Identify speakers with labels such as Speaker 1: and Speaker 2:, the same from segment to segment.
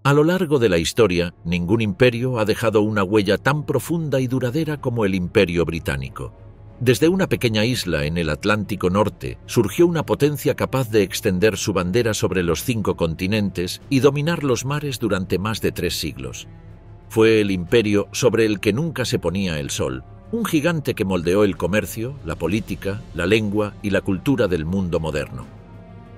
Speaker 1: A lo largo de la historia, ningún imperio ha dejado una huella tan profunda y duradera como el Imperio Británico. Desde una pequeña isla en el Atlántico Norte surgió una potencia capaz de extender su bandera sobre los 5 continentes y dominar los mares durante más de 3 siglos. Fue el imperio sobre el que nunca se ponía el sol, un gigante que moldeó el comercio, la política, la lengua y la cultura del mundo moderno.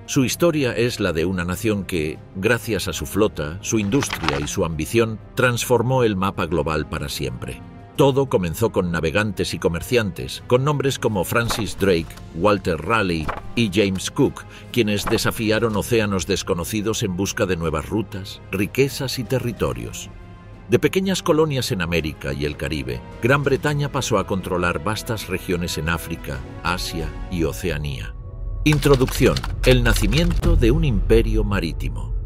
Speaker 1: Su historia es la de una nación que, gracias a su flota, su industria y su ambición, transformó el mapa global para siempre. Todo comenzó con navegantes y comerciantes, con nombres como Francis Drake, Walter Raleigh y James Cook, quienes desafiaron océanos desconocidos en busca de nuevas rutas, riquezas y territorios. De pequeñas colonias en América y el Caribe, Gran Bretaña pasó a controlar vastas regiones en África, Asia y Oceanía. Introducción: el nacimiento de un imperio marítimo.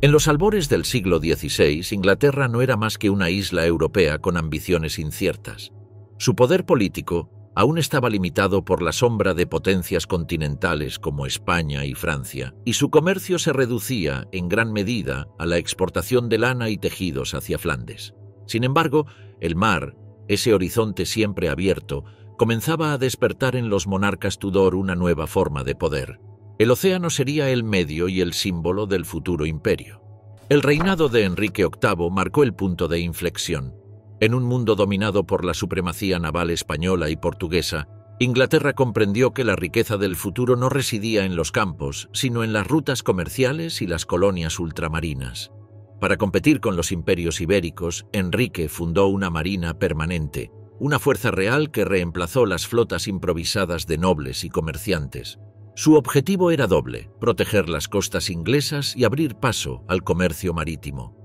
Speaker 1: En los albores del siglo XVI, Inglaterra no era más que una isla europea con ambiciones inciertas. Su poder político aún estaba limitado por la sombra de potencias continentales como España y Francia, y su comercio se reducía, en gran medida, a la exportación de lana y tejidos hacia Flandes. Sin embargo, el mar, ese horizonte siempre abierto, comenzaba a despertar en los monarcas Tudor una nueva forma de poder. El océano sería el medio y el símbolo del futuro imperio. El reinado de Enrique VIII marcó el punto de inflexión. En un mundo dominado por la supremacía naval española y portuguesa, Inglaterra comprendió que la riqueza del futuro no residía en los campos, sino en las rutas comerciales y las colonias ultramarinas. Para competir con los imperios ibéricos, Enrique fundó una marina permanente, una fuerza real que reemplazó las flotas improvisadas de nobles y comerciantes. Su objetivo era doble: proteger las costas inglesas y abrir paso al comercio marítimo.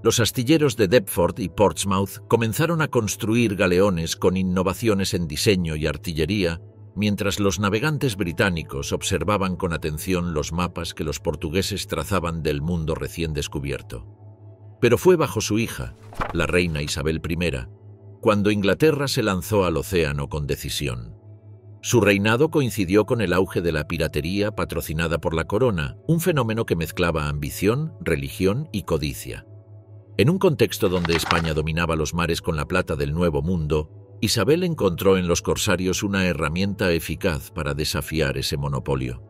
Speaker 1: Los astilleros de Deptford y Portsmouth comenzaron a construir galeones con innovaciones en diseño y artillería, mientras los navegantes británicos observaban con atención los mapas que los portugueses trazaban del mundo recién descubierto. Pero fue bajo su hija, la reina Isabel I, cuando Inglaterra se lanzó al océano con decisión. Su reinado coincidió con el auge de la piratería patrocinada por la corona, un fenómeno que mezclaba ambición, religión y codicia. En un contexto donde España dominaba los mares con la plata del Nuevo Mundo, Isabel encontró en los corsarios una herramienta eficaz para desafiar ese monopolio.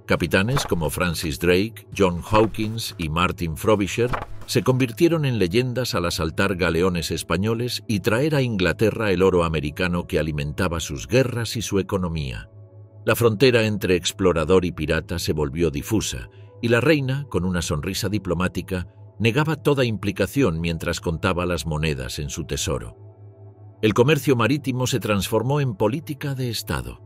Speaker 1: Capitanes como Francis Drake, John Hawkins y Martin Frobisher se convirtieron en leyendas al asaltar galeones españoles y traer a Inglaterra el oro americano que alimentaba sus guerras y su economía. La frontera entre explorador y pirata se volvió difusa, y la reina, con una sonrisa diplomática, negaba toda implicación mientras contaba las monedas en su tesoro. El comercio marítimo se transformó en política de Estado.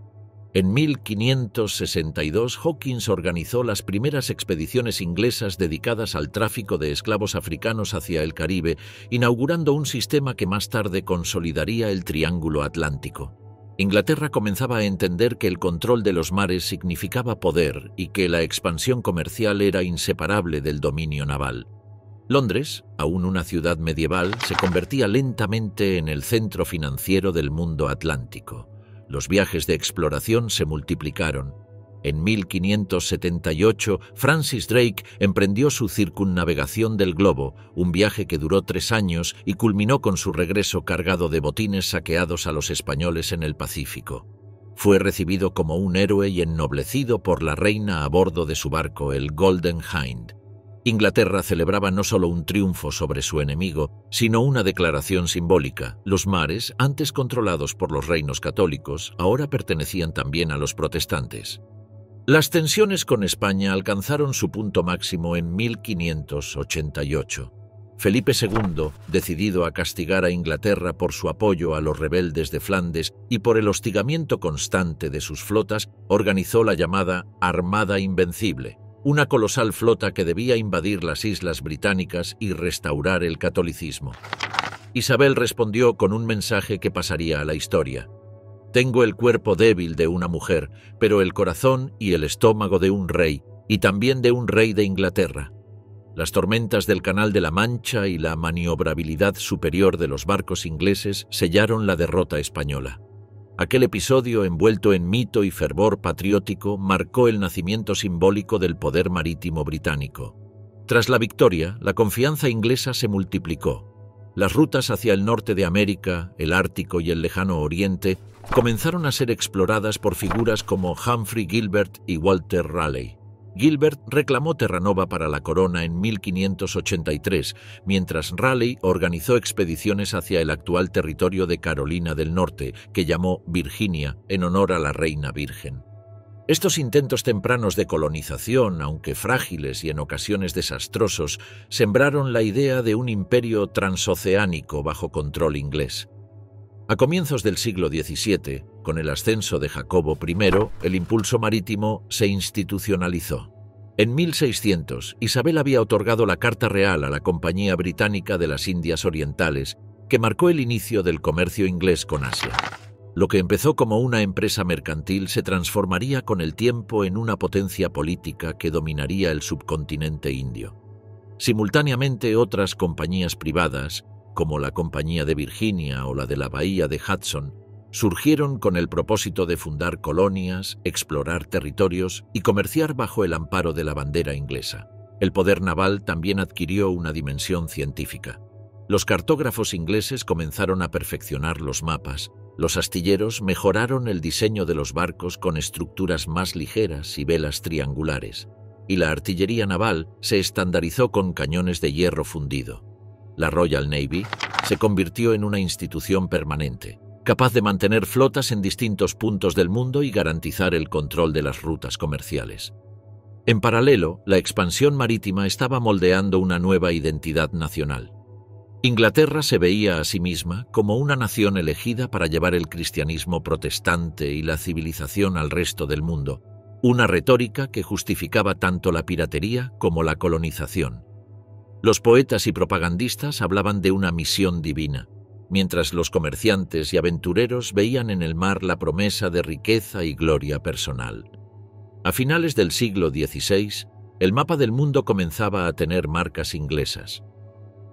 Speaker 1: En 1562, Hawkins organizó las primeras expediciones inglesas dedicadas al tráfico de esclavos africanos hacia el Caribe, inaugurando un sistema que más tarde consolidaría el Triángulo Atlántico. Inglaterra comenzaba a entender que el control de los mares significaba poder y que la expansión comercial era inseparable del dominio naval. Londres, aún una ciudad medieval, se convertía lentamente en el centro financiero del mundo atlántico. Los viajes de exploración se multiplicaron. En 1578, Francis Drake emprendió su circunnavegación del globo, un viaje que duró 3 años y culminó con su regreso cargado de botines saqueados a los españoles en el Pacífico. Fue recibido como un héroe y ennoblecido por la reina a bordo de su barco, el Golden Hind. Inglaterra celebraba no solo un triunfo sobre su enemigo, sino una declaración simbólica. Los mares, antes controlados por los reinos católicos, ahora pertenecían también a los protestantes. Las tensiones con España alcanzaron su punto máximo en 1588. Felipe II, decidido a castigar a Inglaterra por su apoyo a los rebeldes de Flandes y por el hostigamiento constante de sus flotas, organizó la llamada Armada Invencible, una colosal flota que debía invadir las islas británicas y restaurar el catolicismo. Isabel respondió con un mensaje que pasaría a la historia. «Tengo el cuerpo débil de una mujer, pero el corazón y el estómago de un rey, y también de un rey de Inglaterra». Las tormentas del Canal de la Mancha y la maniobrabilidad superior de los barcos ingleses sellaron la derrota española. Aquel episodio, envuelto en mito y fervor patriótico, marcó el nacimiento simbólico del poder marítimo británico. Tras la victoria, la confianza inglesa se multiplicó. Las rutas hacia el norte de América, el Ártico y el lejano Oriente comenzaron a ser exploradas por figuras como Humphrey Gilbert y Walter Raleigh. Gilbert reclamó Terranova para la corona en 1583, mientras Raleigh organizó expediciones hacia el actual territorio de Carolina del Norte, que llamó Virginia en honor a la reina virgen. Estos intentos tempranos de colonización, aunque frágiles y en ocasiones desastrosos, sembraron la idea de un imperio transoceánico bajo control inglés. A comienzos del siglo XVII, con el ascenso de Jacobo I, el impulso marítimo se institucionalizó. En 1600, Isabel había otorgado la Carta Real a la Compañía Británica de las Indias Orientales, que marcó el inicio del comercio inglés con Asia. Lo que empezó como una empresa mercantil se transformaría con el tiempo en una potencia política que dominaría el subcontinente indio. Simultáneamente, otras compañías privadas, como la Compañía de Virginia o la de la Bahía de Hudson, surgieron con el propósito de fundar colonias, explorar territorios y comerciar bajo el amparo de la bandera inglesa. El poder naval también adquirió una dimensión científica. Los cartógrafos ingleses comenzaron a perfeccionar los mapas, los astilleros mejoraron el diseño de los barcos con estructuras más ligeras y velas triangulares, y la artillería naval se estandarizó con cañones de hierro fundido. La Royal Navy se convirtió en una institución permanente, capaz de mantener flotas en distintos puntos del mundo y garantizar el control de las rutas comerciales. En paralelo, la expansión marítima estaba moldeando una nueva identidad nacional. Inglaterra se veía a sí misma como una nación elegida para llevar el cristianismo protestante y la civilización al resto del mundo, una retórica que justificaba tanto la piratería como la colonización. Los poetas y propagandistas hablaban de una misión divina, mientras los comerciantes y aventureros veían en el mar la promesa de riqueza y gloria personal. A finales del siglo XVI, el mapa del mundo comenzaba a tener marcas inglesas.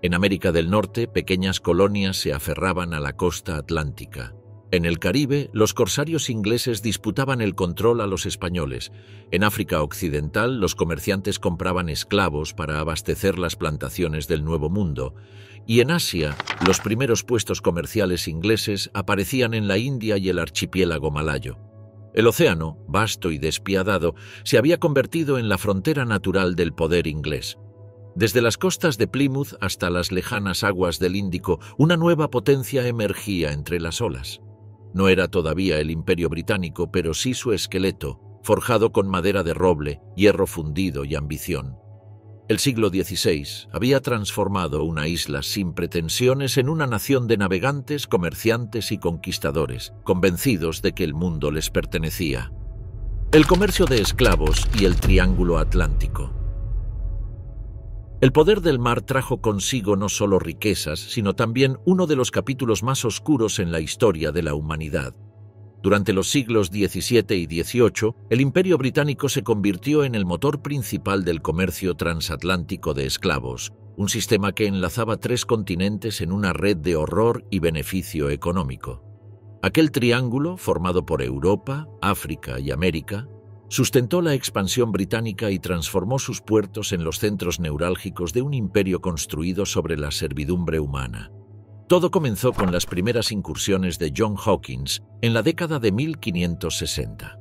Speaker 1: En América del Norte, pequeñas colonias se aferraban a la costa atlántica. En el Caribe, los corsarios ingleses disputaban el control a los españoles. En África Occidental, los comerciantes compraban esclavos para abastecer las plantaciones del Nuevo Mundo. Y en Asia, los primeros puestos comerciales ingleses aparecían en la India y el archipiélago malayo. El océano, vasto y despiadado, se había convertido en la frontera natural del poder inglés. Desde las costas de Plymouth hasta las lejanas aguas del Índico, una nueva potencia emergía entre las olas. No era todavía el Imperio Británico, pero sí su esqueleto, forjado con madera de roble, hierro fundido y ambición. El siglo XVI había transformado una isla sin pretensiones en una nación de navegantes, comerciantes y conquistadores, convencidos de que el mundo les pertenecía. El comercio de esclavos y el Triángulo Atlántico. El poder del mar trajo consigo no solo riquezas, sino también uno de los capítulos más oscuros en la historia de la humanidad. Durante los siglos XVII y XVIII, el Imperio Británico se convirtió en el motor principal del comercio transatlántico de esclavos, un sistema que enlazaba 3 continentes en una red de horror y beneficio económico. Aquel triángulo, formado por Europa, África y América, sustentó la expansión británica y transformó sus puertos en los centros neurálgicos de un imperio construido sobre la servidumbre humana. Todo comenzó con las primeras incursiones de John Hawkins en la década de 1560.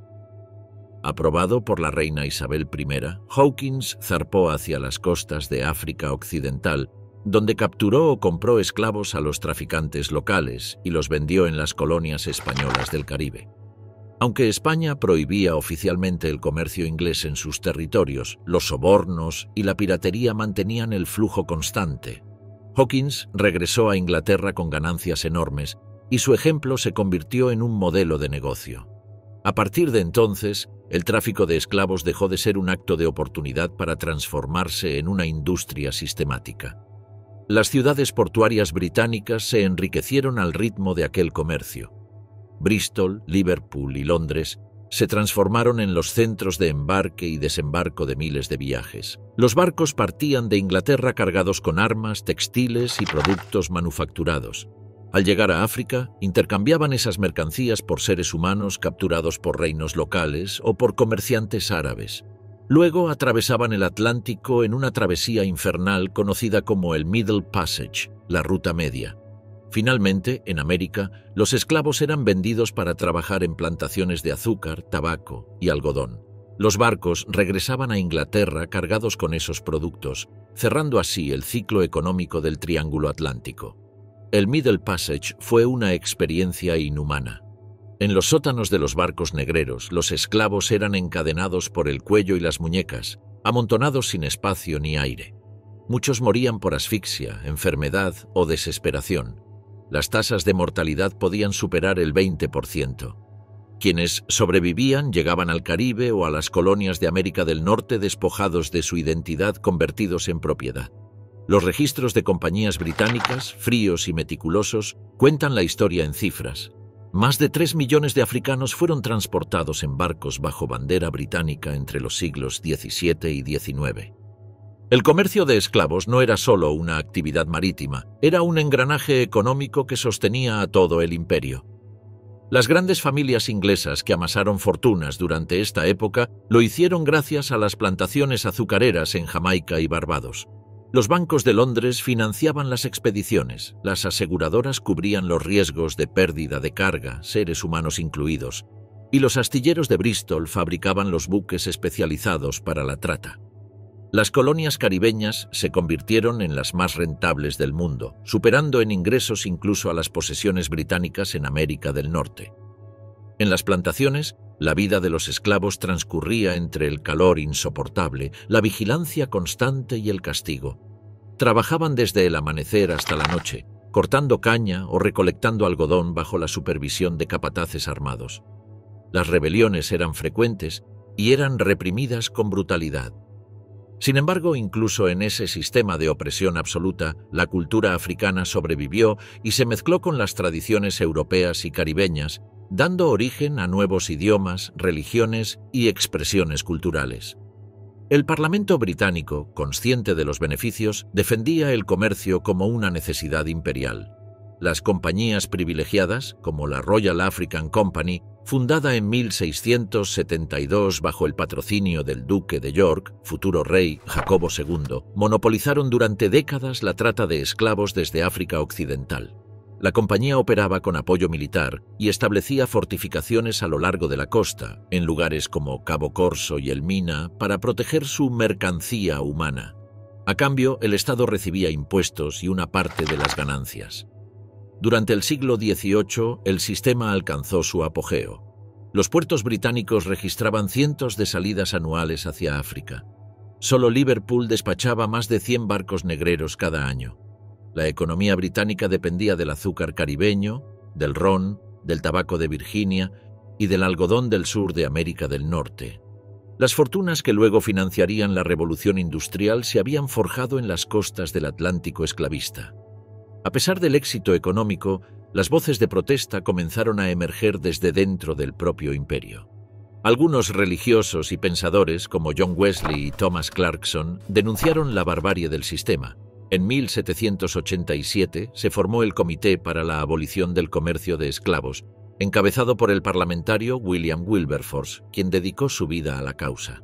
Speaker 1: Aprobado por la reina Isabel I, Hawkins zarpó hacia las costas de África Occidental, donde capturó o compró esclavos a los traficantes locales y los vendió en las colonias españolas del Caribe. Aunque España prohibía oficialmente el comercio inglés en sus territorios, los sobornos y la piratería mantenían el flujo constante. Hawkins regresó a Inglaterra con ganancias enormes y su ejemplo se convirtió en un modelo de negocio. A partir de entonces, el tráfico de esclavos dejó de ser un acto de oportunidad para transformarse en una industria sistemática. Las ciudades portuarias británicas se enriquecieron al ritmo de aquel comercio. Bristol, Liverpool y Londres se transformaron en los centros de embarque y desembarco de miles de viajes. Los barcos partían de Inglaterra cargados con armas, textiles y productos manufacturados. Al llegar a África, intercambiaban esas mercancías por seres humanos capturados por reinos locales o por comerciantes árabes. Luego atravesaban el Atlántico en una travesía infernal conocida como el Middle Passage, la Ruta Media. Finalmente, en América, los esclavos eran vendidos para trabajar en plantaciones de azúcar, tabaco y algodón. Los barcos regresaban a Inglaterra cargados con esos productos, cerrando así el ciclo económico del Triángulo Atlántico. El Middle Passage fue una experiencia inhumana. En los sótanos de los barcos negreros, los esclavos eran encadenados por el cuello y las muñecas, amontonados sin espacio ni aire. Muchos morían por asfixia, enfermedad o desesperación. Las tasas de mortalidad podían superar el 20%. Quienes sobrevivían llegaban al Caribe o a las colonias de América del Norte despojados de su identidad, convertidos en propiedad. Los registros de compañías británicas, fríos y meticulosos, cuentan la historia en cifras. Más de 3 millones de africanos fueron transportados en barcos bajo bandera británica entre los siglos XVII y XIX. El comercio de esclavos no era solo una actividad marítima, era un engranaje económico que sostenía a todo el imperio. Las grandes familias inglesas que amasaron fortunas durante esta época lo hicieron gracias a las plantaciones azucareras en Jamaica y Barbados. Los bancos de Londres financiaban las expediciones, las aseguradoras cubrían los riesgos de pérdida de carga, seres humanos incluidos, y los astilleros de Bristol fabricaban los buques especializados para la trata. Las colonias caribeñas se convirtieron en las más rentables del mundo, superando en ingresos incluso a las posesiones británicas en América del Norte. En las plantaciones, la vida de los esclavos transcurría entre el calor insoportable, la vigilancia constante y el castigo. Trabajaban desde el amanecer hasta la noche, cortando caña o recolectando algodón bajo la supervisión de capataces armados. Las rebeliones eran frecuentes y eran reprimidas con brutalidad. Sin embargo, incluso en ese sistema de opresión absoluta, la cultura africana sobrevivió y se mezcló con las tradiciones europeas y caribeñas, dando origen a nuevos idiomas, religiones y expresiones culturales. El Parlamento británico, consciente de los beneficios, defendía el comercio como una necesidad imperial. Las compañías privilegiadas, como la Royal African Company, fundada en 1672 bajo el patrocinio del duque de York, futuro rey Jacobo II, monopolizaron durante décadas la trata de esclavos desde África Occidental. La compañía operaba con apoyo militar y establecía fortificaciones a lo largo de la costa, en lugares como Cabo Corso y Elmina, para proteger su mercancía humana. A cambio, el Estado recibía impuestos y una parte de las ganancias. Durante el siglo XVIII, el sistema alcanzó su apogeo. Los puertos británicos registraban cientos de salidas anuales hacia África. Solo Liverpool despachaba más de 100 barcos negreros cada año. La economía británica dependía del azúcar caribeño, del ron, del tabaco de Virginia y del algodón del sur de América del Norte. Las fortunas que luego financiarían la revolución industrial se habían forjado en las costas del Atlántico esclavista. A pesar del éxito económico, las voces de protesta comenzaron a emerger desde dentro del propio imperio. Algunos religiosos y pensadores, como John Wesley y Thomas Clarkson, denunciaron la barbarie del sistema. En 1787 se formó el Comité para la Abolición del Comercio de Esclavos, encabezado por el parlamentario William Wilberforce, quien dedicó su vida a la causa.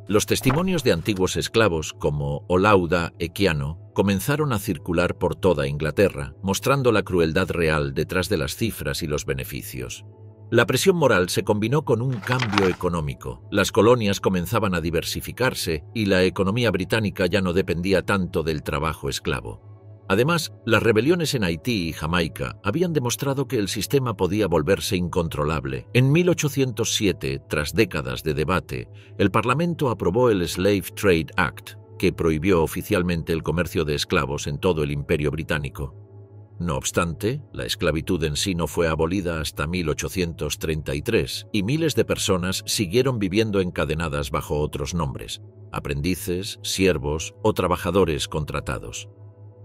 Speaker 1: Los testimonios de antiguos esclavos, como Olaudah Equiano, comenzaron a circular por toda Inglaterra, mostrando la crueldad real detrás de las cifras y los beneficios. La presión moral se combinó con un cambio económico. Las colonias comenzaban a diversificarse y la economía británica ya no dependía tanto del trabajo esclavo. Además, las rebeliones en Haití y Jamaica habían demostrado que el sistema podía volverse incontrolable. En 1807, tras décadas de debate, el Parlamento aprobó el Slave Trade Act, que prohibió oficialmente el comercio de esclavos en todo el Imperio Británico. No obstante, la esclavitud en sí no fue abolida hasta 1833 y miles de personas siguieron viviendo encadenadas bajo otros nombres: aprendices, siervos o trabajadores contratados.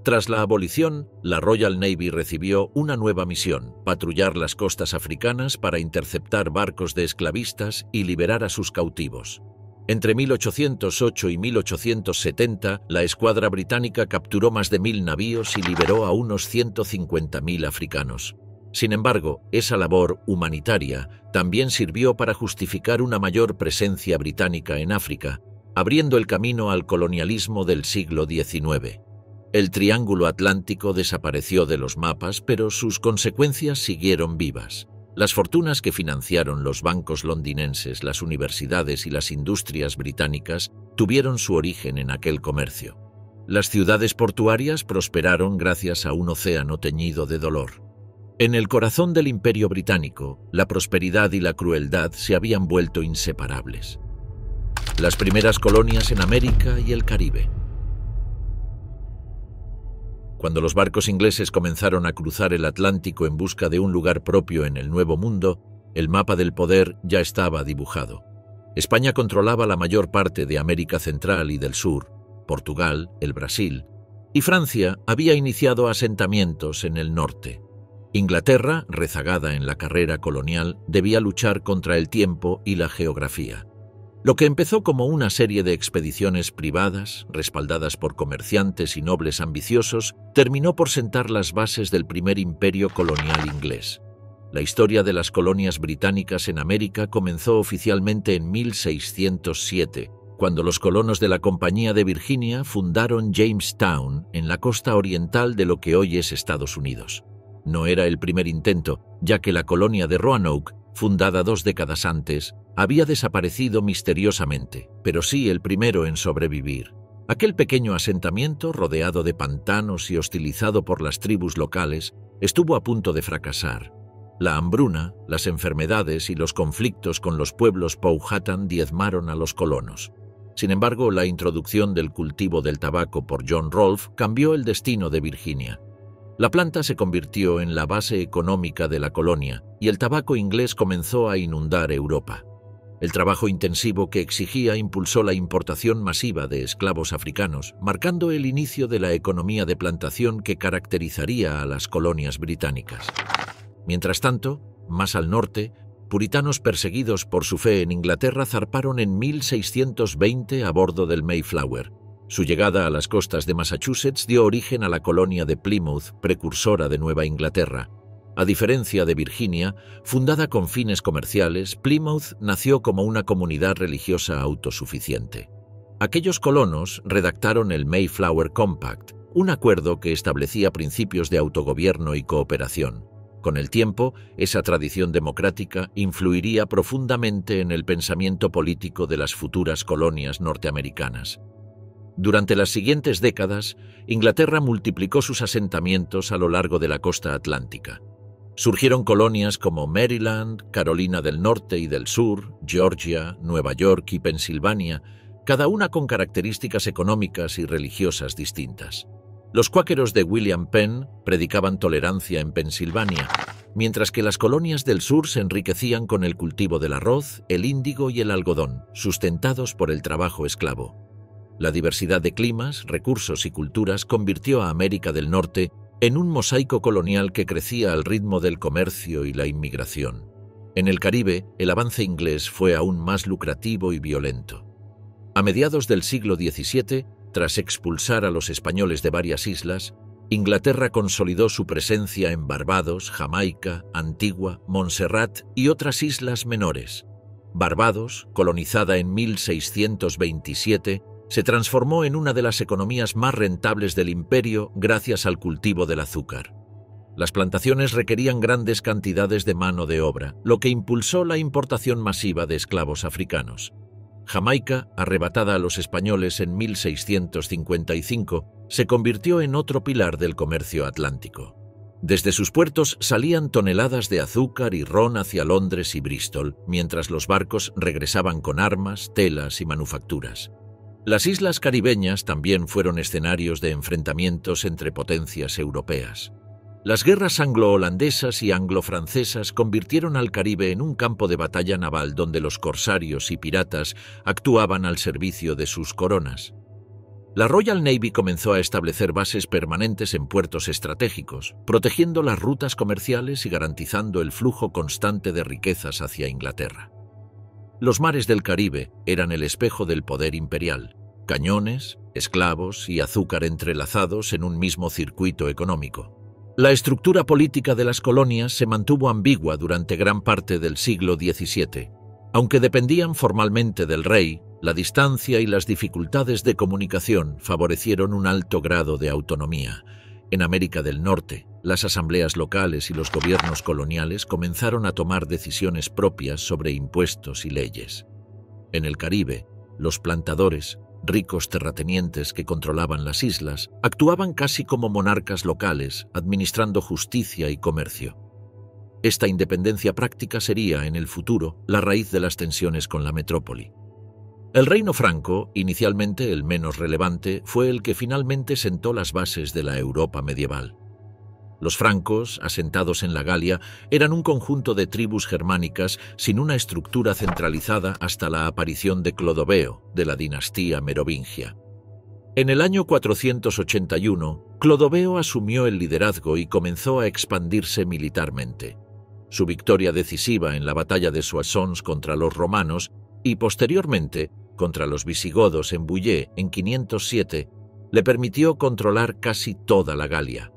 Speaker 1: Tras la abolición, la Royal Navy recibió una nueva misión: patrullar las costas africanas para interceptar barcos de esclavistas y liberar a sus cautivos. Entre 1808 y 1870, la escuadra británica capturó más de 1000 navíos y liberó a unos 150.000 africanos. Sin embargo, esa labor humanitaria también sirvió para justificar una mayor presencia británica en África, abriendo el camino al colonialismo del siglo XIX. El Triángulo Atlántico desapareció de los mapas, pero sus consecuencias siguieron vivas. Las fortunas que financiaron los bancos londinenses, las universidades y las industrias británicas tuvieron su origen en aquel comercio. Las ciudades portuarias prosperaron gracias a un océano teñido de dolor. En el corazón del Imperio Británico, la prosperidad y la crueldad se habían vuelto inseparables. Las primeras colonias en América y el Caribe. Cuando los barcos ingleses comenzaron a cruzar el Atlántico en busca de un lugar propio en el Nuevo Mundo, el mapa del poder ya estaba dibujado. España controlaba la mayor parte de América Central y del Sur, Portugal, el Brasil, y Francia había iniciado asentamientos en el norte. Inglaterra, rezagada en la carrera colonial, debía luchar contra el tiempo y la geografía. Lo que empezó como una serie de expediciones privadas, respaldadas por comerciantes y nobles ambiciosos, terminó por sentar las bases del primer imperio colonial inglés. La historia de las colonias británicas en América comenzó oficialmente en 1607, cuando los colonos de la Compañía de Virginia fundaron Jamestown, en la costa oriental de lo que hoy es Estados Unidos. No era el primer intento, ya que la colonia de Roanoke, fundada 2 décadas antes, había desaparecido misteriosamente, pero sí el primero en sobrevivir. Aquel pequeño asentamiento, rodeado de pantanos y hostilizado por las tribus locales, estuvo a punto de fracasar. La hambruna, las enfermedades y los conflictos con los pueblos Powhatan diezmaron a los colonos. Sin embargo, la introducción del cultivo del tabaco por John Rolfe cambió el destino de Virginia. La planta se convirtió en la base económica de la colonia y el tabaco inglés comenzó a inundar Europa. El trabajo intensivo que exigía impulsó la importación masiva de esclavos africanos, marcando el inicio de la economía de plantación que caracterizaría a las colonias británicas. Mientras tanto, más al norte, puritanos perseguidos por su fe en Inglaterra zarparon en 1620 a bordo del Mayflower. Su llegada a las costas de Massachusetts dio origen a la colonia de Plymouth, precursora de Nueva Inglaterra. A diferencia de Virginia, fundada con fines comerciales, Plymouth nació como una comunidad religiosa autosuficiente. Aquellos colonos redactaron el Mayflower Compact, un acuerdo que establecía principios de autogobierno y cooperación. Con el tiempo, esa tradición democrática influiría profundamente en el pensamiento político de las futuras colonias norteamericanas. Durante las siguientes décadas, Inglaterra multiplicó sus asentamientos a lo largo de la costa atlántica. Surgieron colonias como Maryland, Carolina del Norte y del Sur, Georgia, Nueva York y Pensilvania, cada una con características económicas y religiosas distintas. Los cuáqueros de William Penn predicaban tolerancia en Pensilvania, mientras que las colonias del sur se enriquecían con el cultivo del arroz, el índigo y el algodón, sustentados por el trabajo esclavo. La diversidad de climas, recursos y culturas convirtió a América del Norte en un mosaico colonial que crecía al ritmo del comercio y la inmigración. En el Caribe, el avance inglés fue aún más lucrativo y violento. A mediados del siglo XVII, tras expulsar a los españoles de varias islas, Inglaterra consolidó su presencia en Barbados, Jamaica, Antigua, Montserrat y otras islas menores. Barbados, colonizada en 1627, se transformó en una de las economías más rentables del imperio gracias al cultivo del azúcar. Las plantaciones requerían grandes cantidades de mano de obra, lo que impulsó la importación masiva de esclavos africanos. Jamaica, arrebatada a los españoles en 1655, se convirtió en otro pilar del comercio atlántico. Desde sus puertos salían toneladas de azúcar y ron hacia Londres y Bristol, mientras los barcos regresaban con armas, telas y manufacturas. Las islas caribeñas también fueron escenarios de enfrentamientos entre potencias europeas. Las guerras anglo-holandesas y anglo-francesas convirtieron al Caribe en un campo de batalla naval donde los corsarios y piratas actuaban al servicio de sus coronas. La Royal Navy comenzó a establecer bases permanentes en puertos estratégicos, protegiendo las rutas comerciales y garantizando el flujo constante de riquezas hacia Inglaterra. Los mares del Caribe eran el espejo del poder imperial: cañones, esclavos y azúcar entrelazados en un mismo circuito económico. La estructura política de las colonias se mantuvo ambigua durante gran parte del siglo XVII. Aunque dependían formalmente del rey, la distancia y las dificultades de comunicación favorecieron un alto grado de autonomía. En América del Norte, las asambleas locales y los gobiernos coloniales comenzaron a tomar decisiones propias sobre impuestos y leyes. En el Caribe, los plantadores, ricos terratenientes que controlaban las islas, actuaban casi como monarcas locales, administrando justicia y comercio. Esta independencia práctica sería, en el futuro, la raíz de las tensiones con la metrópoli. El reino franco, inicialmente el menos relevante, fue el que finalmente sentó las bases de la Europa medieval. Los francos, asentados en la Galia, eran un conjunto de tribus germánicas sin una estructura centralizada hasta la aparición de Clodoveo, de la dinastía merovingia. En el año 481, Clodoveo asumió el liderazgo y comenzó a expandirse militarmente. Su victoria decisiva en la batalla de Soissons contra los romanos y, posteriormente, contra los visigodos en Bouillé en 507, le permitió controlar casi toda la Galia.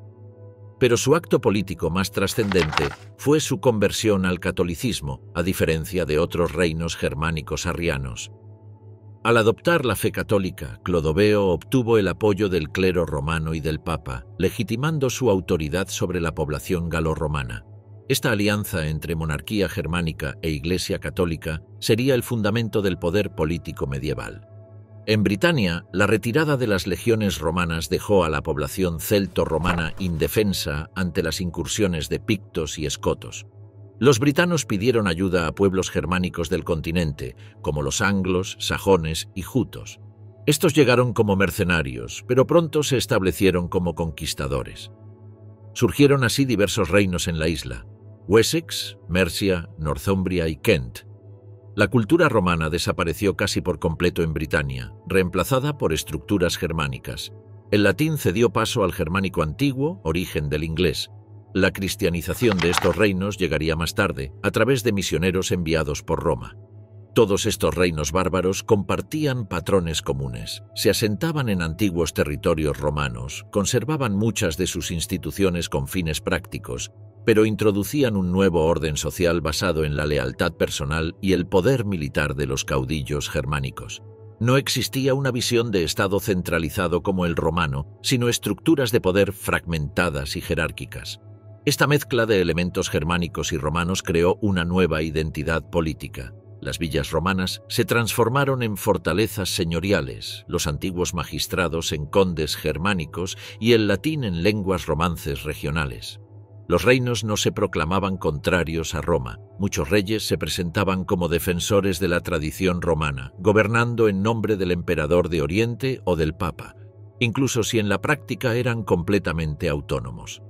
Speaker 1: Pero su acto político más trascendente fue su conversión al catolicismo, a diferencia de otros reinos germánicos arrianos. Al adoptar la fe católica, Clodoveo obtuvo el apoyo del clero romano y del Papa, legitimando su autoridad sobre la población galorromana. Esta alianza entre monarquía germánica e Iglesia católica sería el fundamento del poder político medieval. En Britania, la retirada de las legiones romanas dejó a la población celto-romana indefensa ante las incursiones de pictos y escotos. Los britanos pidieron ayuda a pueblos germánicos del continente, como los anglos, sajones y jutos. Estos llegaron como mercenarios, pero pronto se establecieron como conquistadores. Surgieron así diversos reinos en la isla: Wessex, Mercia, Northumbria y Kent. La cultura romana desapareció casi por completo en Britania, reemplazada por estructuras germánicas. El latín cedió paso al germánico antiguo, origen del inglés. La cristianización de estos reinos llegaría más tarde, a través de misioneros enviados por Roma. Todos estos reinos bárbaros compartían patrones comunes, se asentaban en antiguos territorios romanos, conservaban muchas de sus instituciones con fines prácticos, pero introducían un nuevo orden social basado en la lealtad personal y el poder militar de los caudillos germánicos. No existía una visión de Estado centralizado como el romano, sino estructuras de poder fragmentadas y jerárquicas. Esta mezcla de elementos germánicos y romanos creó una nueva identidad política. Las villas romanas se transformaron en fortalezas señoriales, los antiguos magistrados en condes germánicos y el latín en lenguas romances regionales. Los reinos no se proclamaban contrarios a Roma. Muchos reyes se presentaban como defensores de la tradición romana, gobernando en nombre del emperador de Oriente o del Papa, incluso si en la práctica eran completamente autónomos.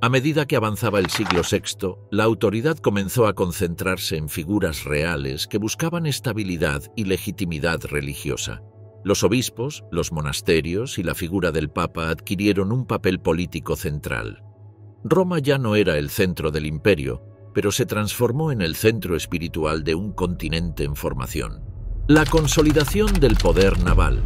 Speaker 1: A medida que avanzaba el siglo VI, la autoridad comenzó a concentrarse en figuras reales que buscaban estabilidad y legitimidad religiosa. Los obispos, los monasterios y la figura del Papa adquirieron un papel político central. Roma ya no era el centro del imperio, pero se transformó en el centro espiritual de un continente en formación. La consolidación del poder naval.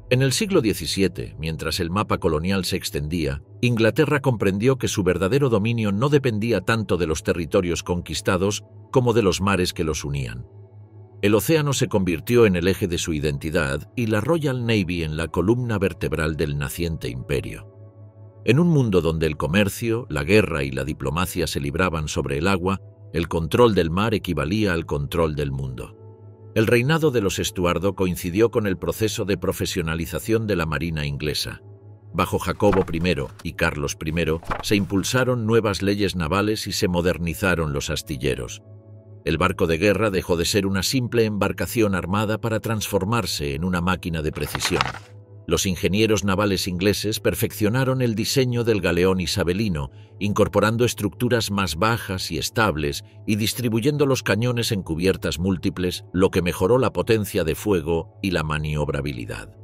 Speaker 1: En el siglo XVII, mientras el mapa colonial se extendía, Inglaterra comprendió que su verdadero dominio no dependía tanto de los territorios conquistados como de los mares que los unían. El océano se convirtió en el eje de su identidad y la Royal Navy en la columna vertebral del naciente imperio. En un mundo donde el comercio, la guerra y la diplomacia se libraban sobre el agua, el control del mar equivalía al control del mundo. El reinado de los Estuardo coincidió con el proceso de profesionalización de la marina inglesa. Bajo Jacobo I y Carlos I se impulsaron nuevas leyes navales y se modernizaron los astilleros. El barco de guerra dejó de ser una simple embarcación armada para transformarse en una máquina de precisión. Los ingenieros navales ingleses perfeccionaron el diseño del galeón isabelino, incorporando estructuras más bajas y estables y distribuyendo los cañones en cubiertas múltiples, lo que mejoró la potencia de fuego y la maniobrabilidad.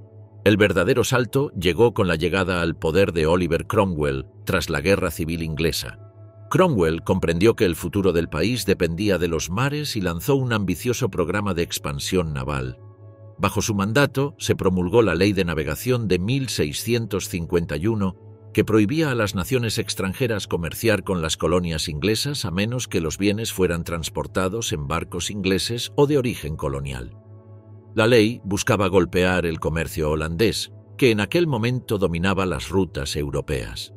Speaker 1: El verdadero salto llegó con la llegada al poder de Oliver Cromwell tras la Guerra Civil Inglesa. Cromwell comprendió que el futuro del país dependía de los mares y lanzó un ambicioso programa de expansión naval. Bajo su mandato se promulgó la Ley de Navegación de 1651, que prohibía a las naciones extranjeras comerciar con las colonias inglesas a menos que los bienes fueran transportados en barcos ingleses o de origen colonial. La ley buscaba golpear el comercio holandés, que en aquel momento dominaba las rutas europeas.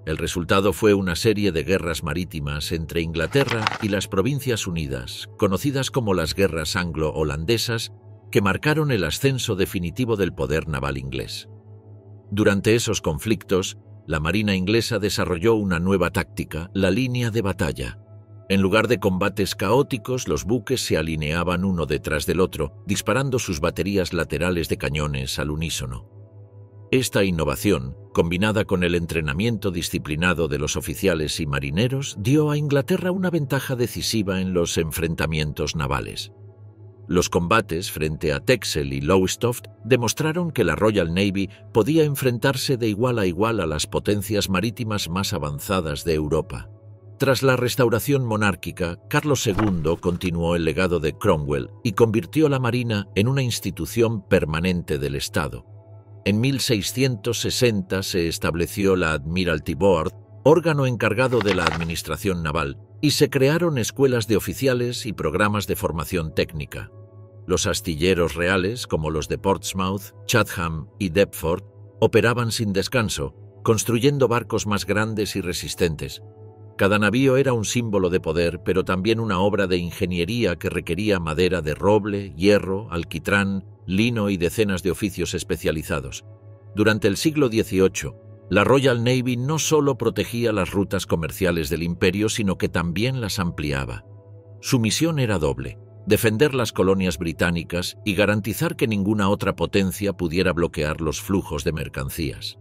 Speaker 1: El resultado fue una serie de guerras marítimas entre Inglaterra y las Provincias Unidas, conocidas como las Guerras Anglo-Holandesas, que marcaron el ascenso definitivo del poder naval inglés. Durante esos conflictos, la Marina inglesa desarrolló una nueva táctica, la línea de batalla. En lugar de combates caóticos, los buques se alineaban uno detrás del otro, disparando sus baterías laterales de cañones al unísono. Esta innovación, combinada con el entrenamiento disciplinado de los oficiales y marineros, dio a Inglaterra una ventaja decisiva en los enfrentamientos navales. Los combates frente a Texel y Lowestoft demostraron que la Royal Navy podía enfrentarse de igual a igual a las potencias marítimas más avanzadas de Europa. Tras la restauración monárquica, Carlos II continuó el legado de Cromwell y convirtió la Marina en una institución permanente del Estado. En 1660 se estableció la Admiralty Board, órgano encargado de la administración naval, y se crearon escuelas de oficiales y programas de formación técnica. Los astilleros reales, como los de Portsmouth, Chatham y Deptford, operaban sin descanso, construyendo barcos más grandes y resistentes. Cada navío era un símbolo de poder, pero también una obra de ingeniería que requería madera de roble, hierro, alquitrán, lino y decenas de oficios especializados. Durante el siglo XVIII, la Royal Navy no solo protegía las rutas comerciales del imperio, sino que también las ampliaba. Su misión era doble: defender las colonias británicas y garantizar que ninguna otra potencia pudiera bloquear los flujos de mercancías.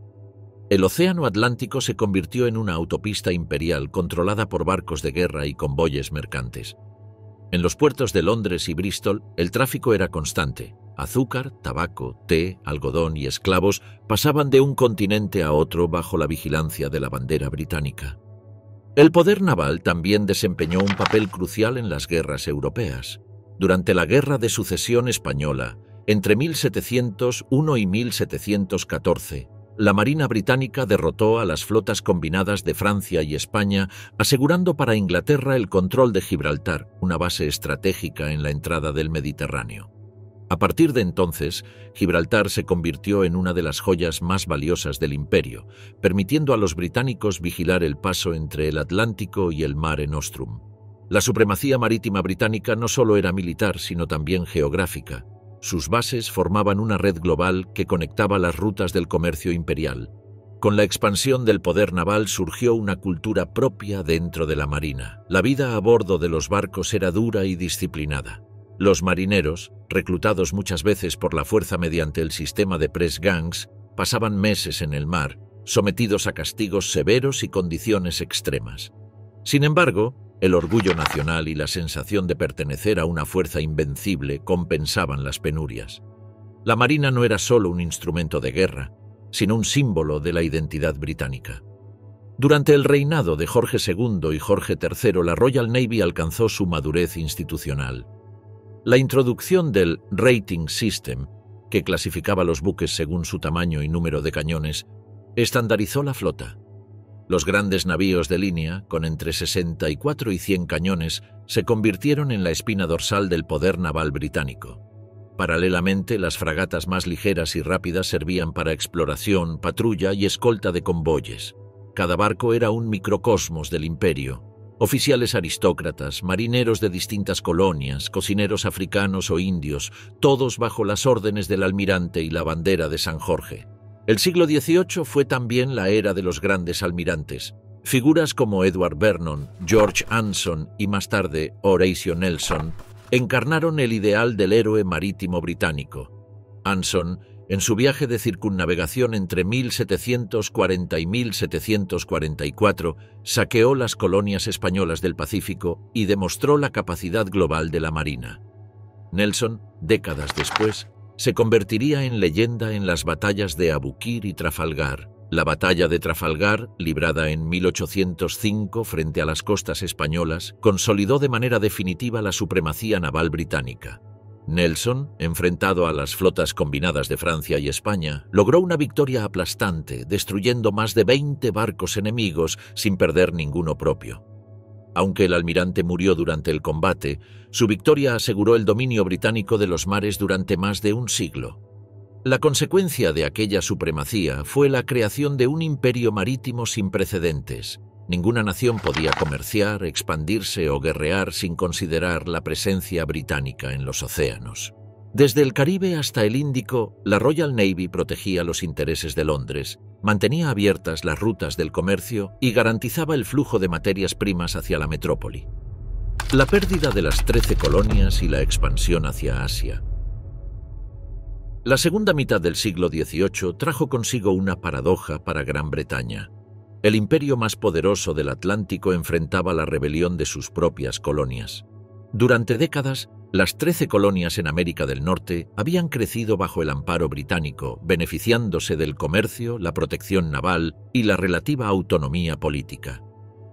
Speaker 1: El Océano Atlántico se convirtió en una autopista imperial controlada por barcos de guerra y convoyes mercantes. En los puertos de Londres y Bristol, el tráfico era constante. Azúcar, tabaco, té, algodón y esclavos pasaban de un continente a otro bajo la vigilancia de la bandera británica. El poder naval también desempeñó un papel crucial en las guerras europeas. Durante la Guerra de Sucesión Española, entre 1701 y 1714, la Marina británica derrotó a las flotas combinadas de Francia y España, asegurando para Inglaterra el control de Gibraltar, una base estratégica en la entrada del Mediterráneo. A partir de entonces, Gibraltar se convirtió en una de las joyas más valiosas del imperio, permitiendo a los británicos vigilar el paso entre el Atlántico y el Mare Nostrum. La supremacía marítima británica no solo era militar, sino también geográfica. Sus bases formaban una red global que conectaba las rutas del comercio imperial. Con la expansión del poder naval surgió una cultura propia dentro de la marina. La vida a bordo de los barcos era dura y disciplinada. Los marineros, reclutados muchas veces por la fuerza mediante el sistema de press gangs, pasaban meses en el mar, sometidos a castigos severos y condiciones extremas. Sin embargo, el orgullo nacional y la sensación de pertenecer a una fuerza invencible compensaban las penurias. La marina no era solo un instrumento de guerra, sino un símbolo de la identidad británica. Durante el reinado de Jorge II y Jorge III, la Royal Navy alcanzó su madurez institucional. La introducción del Rating System, que clasificaba los buques según su tamaño y número de cañones, estandarizó la flota. Los grandes navíos de línea, con entre 64 y 100 cañones, se convirtieron en la espina dorsal del poder naval británico. Paralelamente, las fragatas más ligeras y rápidas servían para exploración, patrulla y escolta de convoyes. Cada barco era un microcosmos del imperio. Oficiales aristócratas, marineros de distintas colonias, cocineros africanos o indios, todos bajo las órdenes del almirante y la bandera de San Jorge. El siglo XVIII fue también la era de los grandes almirantes. Figuras como Edward Vernon, George Anson y más tarde Horatio Nelson encarnaron el ideal del héroe marítimo británico. Anson, en su viaje de circunnavegación entre 1740 y 1744, saqueó las colonias españolas del Pacífico y demostró la capacidad global de la marina. Nelson, décadas después, se convertiría en leyenda en las batallas de Abukir y Trafalgar. La batalla de Trafalgar, librada en 1805 frente a las costas españolas, consolidó de manera definitiva la supremacía naval británica. Nelson, enfrentado a las flotas combinadas de Francia y España, logró una victoria aplastante, destruyendo más de 20 barcos enemigos sin perder ninguno propio. Aunque el almirante murió durante el combate, su victoria aseguró el dominio británico de los mares durante más de un siglo. La consecuencia de aquella supremacía fue la creación de un imperio marítimo sin precedentes. Ninguna nación podía comerciar, expandirse o guerrear sin considerar la presencia británica en los océanos. Desde el Caribe hasta el Índico, la Royal Navy protegía los intereses de Londres, mantenía abiertas las rutas del comercio y garantizaba el flujo de materias primas hacia la metrópoli. La pérdida de las 13 colonias y la expansión hacia Asia. La segunda mitad del siglo XVIII trajo consigo una paradoja para Gran Bretaña. El imperio más poderoso del Atlántico enfrentaba la rebelión de sus propias colonias. Durante décadas, las 13 colonias en América del Norte habían crecido bajo el amparo británico, beneficiándose del comercio, la protección naval y la relativa autonomía política.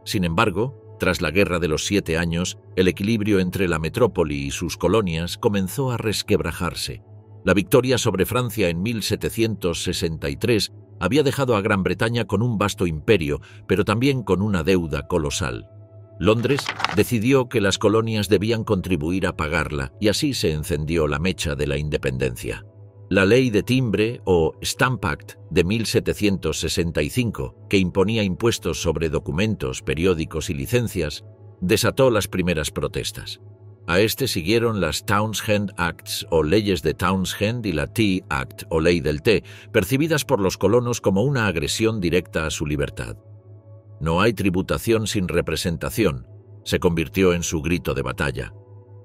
Speaker 1: Sin embargo, tras la Guerra de los 7 Años, el equilibrio entre la metrópoli y sus colonias comenzó a resquebrajarse. La victoria sobre Francia en 1763 había dejado a Gran Bretaña con un vasto imperio, pero también con una deuda colosal. Londres decidió que las colonias debían contribuir a pagarla y así se encendió la mecha de la independencia. La Ley de Timbre o Stamp Act de 1765, que imponía impuestos sobre documentos, periódicos y licencias, desató las primeras protestas. A este siguieron las Townshend Acts o leyes de Townshend y la Tea Act o ley del té, percibidas por los colonos como una agresión directa a su libertad. No hay tributación sin representación, se convirtió en su grito de batalla.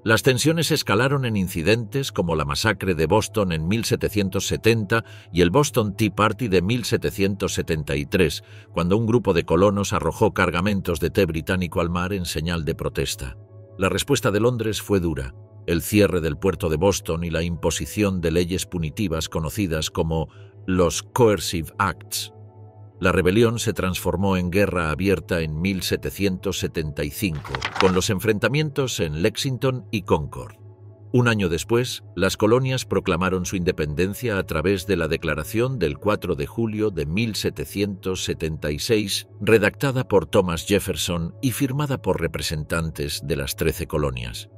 Speaker 1: Las tensiones escalaron en incidentes como la masacre de Boston en 1770 y el Boston Tea Party de 1773, cuando un grupo de colonos arrojó cargamentos de té británico al mar en señal de protesta. La respuesta de Londres fue dura: el cierre del puerto de Boston y la imposición de leyes punitivas conocidas como los Coercive Acts. La rebelión se transformó en guerra abierta en 1775, con los enfrentamientos en Lexington y Concord. Un año después, las colonias proclamaron su independencia a través de la Declaración del 4 de julio de 1776, redactada por Thomas Jefferson y firmada por representantes de las 13 colonias.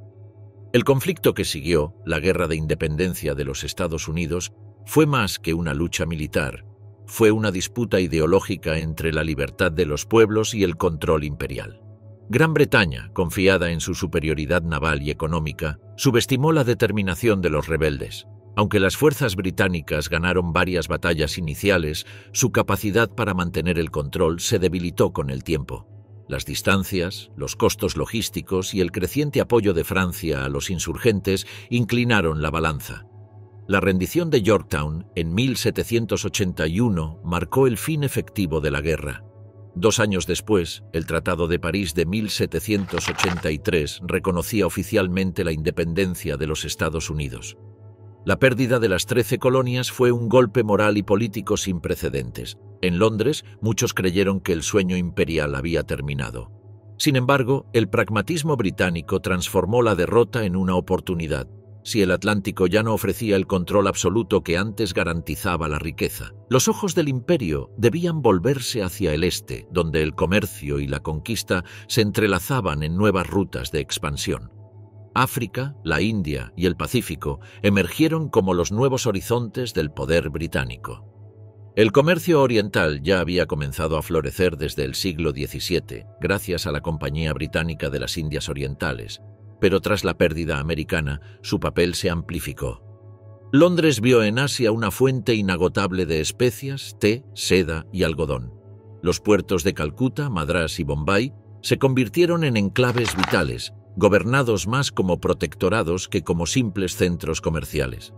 Speaker 1: El conflicto que siguió, la Guerra de Independencia de los Estados Unidos, fue más que una lucha militar. Fue una disputa ideológica entre la libertad de los pueblos y el control imperial. Gran Bretaña, confiada en su superioridad naval y económica, subestimó la determinación de los rebeldes. Aunque las fuerzas británicas ganaron varias batallas iniciales, su capacidad para mantener el control se debilitó con el tiempo. Las distancias, los costos logísticos y el creciente apoyo de Francia a los insurgentes inclinaron la balanza. La rendición de Yorktown en 1781 marcó el fin efectivo de la guerra. 2 años después, el Tratado de París de 1783 reconocía oficialmente la independencia de los Estados Unidos. La pérdida de las 13 colonias fue un golpe moral y político sin precedentes. En Londres, muchos creyeron que el sueño imperial había terminado. Sin embargo, el pragmatismo británico transformó la derrota en una oportunidad. Si el Atlántico ya no ofrecía el control absoluto que antes garantizaba la riqueza, los ojos del imperio debían volverse hacia el este, donde el comercio y la conquista se entrelazaban en nuevas rutas de expansión. África, la India y el Pacífico emergieron como los nuevos horizontes del poder británico. El comercio oriental ya había comenzado a florecer desde el siglo XVII, gracias a la Compañía Británica de las Indias Orientales, pero tras la pérdida americana, su papel se amplificó. Londres vio en Asia una fuente inagotable de especias, té, seda y algodón. Los puertos de Calcuta, Madrás y Bombay se convirtieron en enclaves vitales, gobernados más como protectorados que como simples centros comerciales.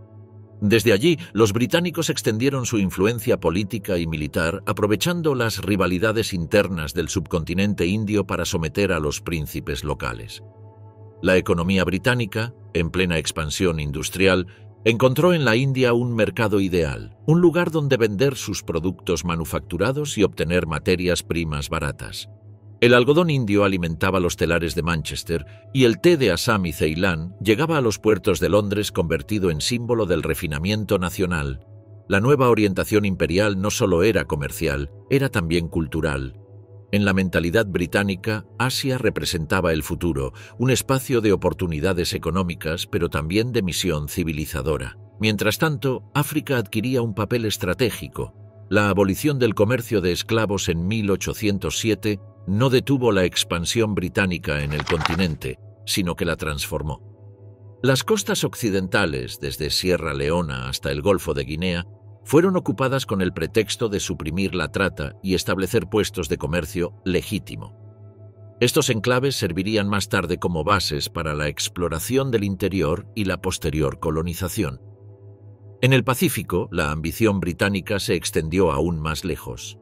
Speaker 1: Desde allí, los británicos extendieron su influencia política y militar, aprovechando las rivalidades internas del subcontinente indio para someter a los príncipes locales. La economía británica, en plena expansión industrial, encontró en la India un mercado ideal, un lugar donde vender sus productos manufacturados y obtener materias primas baratas. El algodón indio alimentaba los telares de Manchester y el té de Assam y Ceilán llegaba a los puertos de Londres convertido en símbolo del refinamiento nacional. La nueva orientación imperial no solo era comercial, era también cultural. En la mentalidad británica, Asia representaba el futuro, un espacio de oportunidades económicas, pero también de misión civilizadora. Mientras tanto, África adquiría un papel estratégico. La abolición del comercio de esclavos en 1807 no detuvo la expansión británica en el continente, sino que la transformó. Las costas occidentales, desde Sierra Leona hasta el Golfo de Guinea, fueron ocupadas con el pretexto de suprimir la trata y establecer puestos de comercio legítimo. Estos enclaves servirían más tarde como bases para la exploración del interior y la posterior colonización. En el Pacífico, la ambición británica se extendió aún más lejos.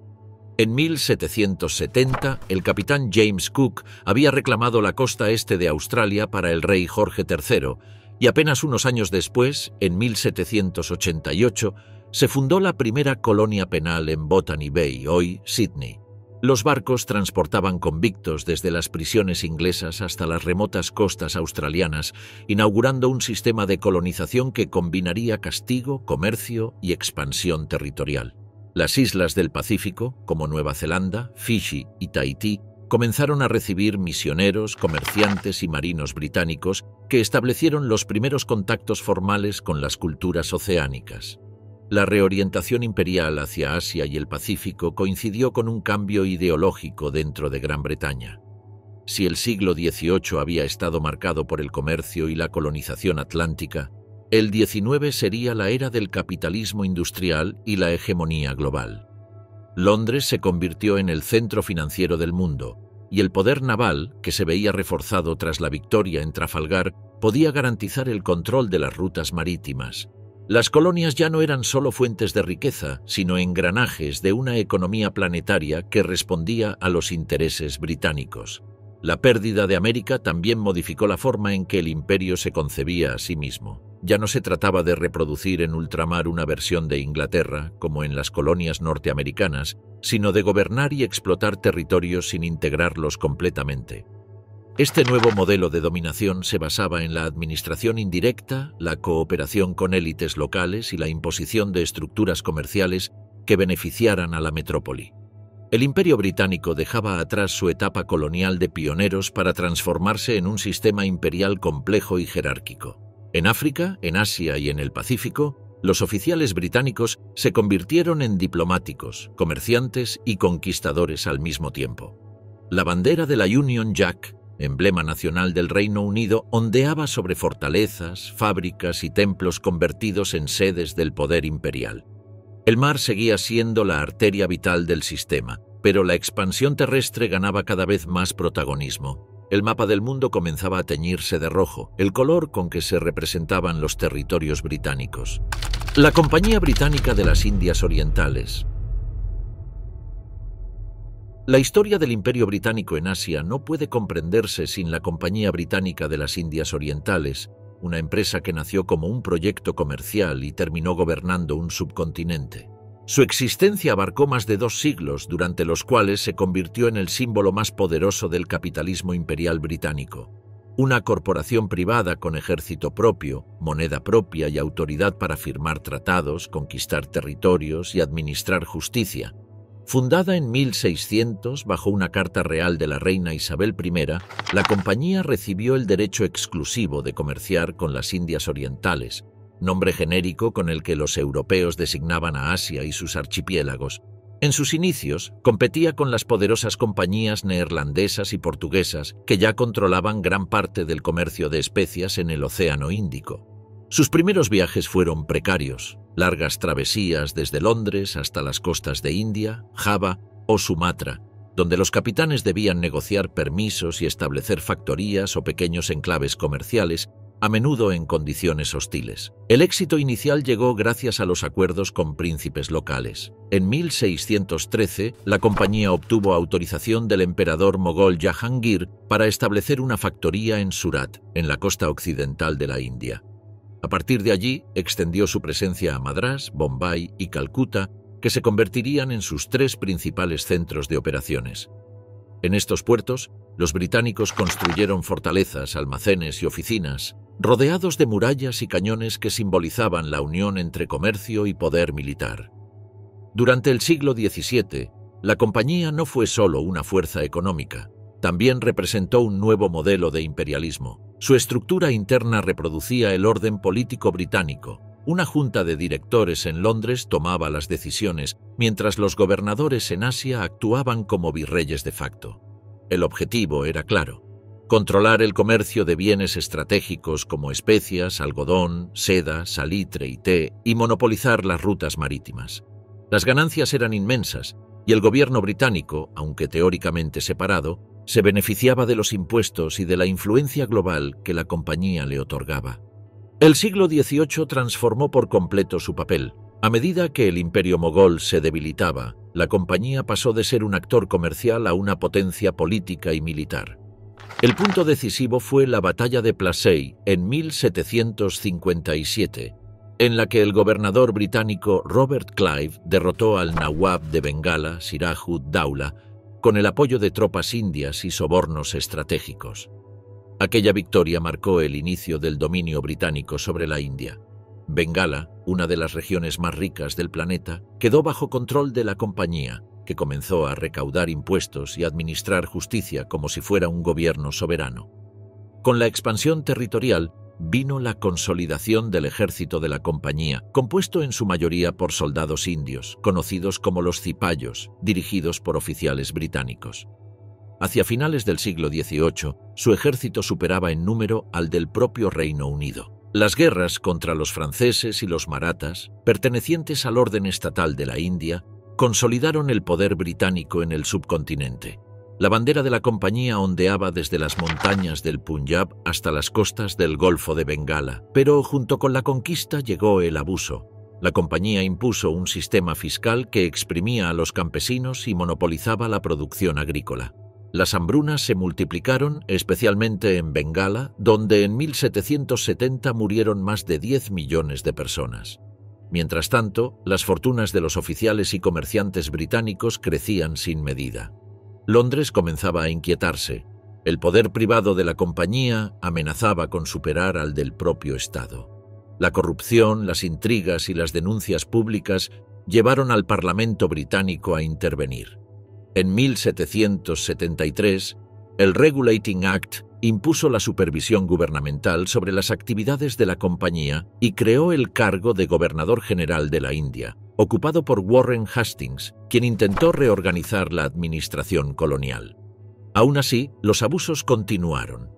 Speaker 1: En 1770, el capitán James Cook había reclamado la costa este de Australia para el rey Jorge III, y apenas unos años después, en 1788, se fundó la primera colonia penal en Botany Bay, hoy Sydney. Los barcos transportaban convictos desde las prisiones inglesas hasta las remotas costas australianas, inaugurando un sistema de colonización que combinaría castigo, comercio y expansión territorial. Las islas del Pacífico, como Nueva Zelanda, Fiji y Tahití, comenzaron a recibir misioneros, comerciantes y marinos británicos que establecieron los primeros contactos formales con las culturas oceánicas. La reorientación imperial hacia Asia y el Pacífico coincidió con un cambio ideológico dentro de Gran Bretaña. Si el siglo XVIII había estado marcado por el comercio y la colonización atlántica, el XIX sería la era del capitalismo industrial y la hegemonía global. Londres se convirtió en el centro financiero del mundo, y el poder naval, que se veía reforzado tras la victoria en Trafalgar, podía garantizar el control de las rutas marítimas. Las colonias ya no eran solo fuentes de riqueza, sino engranajes de una economía planetaria que respondía a los intereses británicos. La pérdida de América también modificó la forma en que el imperio se concebía a sí mismo. Ya no se trataba de reproducir en ultramar una versión de Inglaterra, como en las colonias norteamericanas, sino de gobernar y explotar territorios sin integrarlos completamente. Este nuevo modelo de dominación se basaba en la administración indirecta, la cooperación con élites locales y la imposición de estructuras comerciales que beneficiaran a la metrópoli. El Imperio Británico dejaba atrás su etapa colonial de pioneros para transformarse en un sistema imperial complejo y jerárquico. En África, en Asia y en el Pacífico, los oficiales británicos se convirtieron en diplomáticos, comerciantes y conquistadores al mismo tiempo. La bandera de la Union Jack, emblema nacional del Reino Unido, ondeaba sobre fortalezas, fábricas y templos convertidos en sedes del poder imperial. El mar seguía siendo la arteria vital del sistema, pero la expansión terrestre ganaba cada vez más protagonismo. El mapa del mundo comenzaba a teñirse de rojo, el color con que se representaban los territorios británicos. La Compañía Británica de las Indias Orientales. La historia del Imperio Británico en Asia no puede comprenderse sin la Compañía Británica de las Indias Orientales, una empresa que nació como un proyecto comercial y terminó gobernando un subcontinente. Su existencia abarcó más de 2 siglos, durante los cuales se convirtió en el símbolo más poderoso del capitalismo imperial británico. Una corporación privada con ejército propio, moneda propia y autoridad para firmar tratados, conquistar territorios y administrar justicia. Fundada en 1600 bajo una carta real de la reina Isabel I, la compañía recibió el derecho exclusivo de comerciar con las Indias Orientales, nombre genérico con el que los europeos designaban a Asia y sus archipiélagos. En sus inicios, competía con las poderosas compañías neerlandesas y portuguesas que ya controlaban gran parte del comercio de especias en el Océano Índico. Sus primeros viajes fueron precarios, largas travesías desde Londres hasta las costas de India, Java o Sumatra, donde los capitanes debían negociar permisos y establecer factorías o pequeños enclaves comerciales, a menudo en condiciones hostiles. El éxito inicial llegó gracias a los acuerdos con príncipes locales. En 1613, la compañía obtuvo autorización del emperador mogol Jahangir para establecer una factoría en Surat, en la costa occidental de la India. A partir de allí, extendió su presencia a Madrás, Bombay y Calcuta, que se convertirían en sus 3 principales centros de operaciones. En estos puertos, los británicos construyeron fortalezas, almacenes y oficinas, rodeados de murallas y cañones que simbolizaban la unión entre comercio y poder militar. Durante el siglo XVII, la compañía no fue solo una fuerza económica, también representó un nuevo modelo de imperialismo. Su estructura interna reproducía el orden político británico. Una junta de directores en Londres tomaba las decisiones, mientras los gobernadores en Asia actuaban como virreyes de facto. El objetivo era claro: controlar el comercio de bienes estratégicos como especias, algodón, seda, salitre y té, y monopolizar las rutas marítimas. Las ganancias eran inmensas, y el gobierno británico, aunque teóricamente separado, se beneficiaba de los impuestos y de la influencia global que la compañía le otorgaba. El siglo XVIII transformó por completo su papel. A medida que el imperio mogol se debilitaba, la compañía pasó de ser un actor comercial a una potencia política y militar. El punto decisivo fue la batalla de Plassey en 1757, en la que el gobernador británico Robert Clive derrotó al Nawab de Bengala, Siraj-ud-Daula, con el apoyo de tropas indias y sobornos estratégicos. Aquella victoria marcó el inicio del dominio británico sobre la India. Bengala, una de las regiones más ricas del planeta, quedó bajo control de la compañía, que comenzó a recaudar impuestos y administrar justicia como si fuera un gobierno soberano. Con la expansión territorial vino la consolidación del ejército de la compañía, compuesto en su mayoría por soldados indios, conocidos como los cipayos, dirigidos por oficiales británicos. Hacia finales del siglo XVIII, su ejército superaba en número al del propio Reino Unido. Las guerras contra los franceses y los marathas, pertenecientes al orden estatal de la India, consolidaron el poder británico en el subcontinente. La bandera de la compañía ondeaba desde las montañas del Punjab hasta las costas del Golfo de Bengala, pero junto con la conquista llegó el abuso. La compañía impuso un sistema fiscal que exprimía a los campesinos y monopolizaba la producción agrícola. Las hambrunas se multiplicaron, especialmente en Bengala, donde en 1770 murieron más de 10 millones de personas. Mientras tanto, las fortunas de los oficiales y comerciantes británicos crecían sin medida. Londres comenzaba a inquietarse. El poder privado de la compañía amenazaba con superar al del propio Estado. La corrupción, las intrigas y las denuncias públicas llevaron al Parlamento británico a intervenir. En 1773, el Regulating Act impuso la supervisión gubernamental sobre las actividades de la compañía y creó el cargo de gobernador general de la India, ocupado por Warren Hastings, quien intentó reorganizar la administración colonial. Aún así, los abusos continuaron.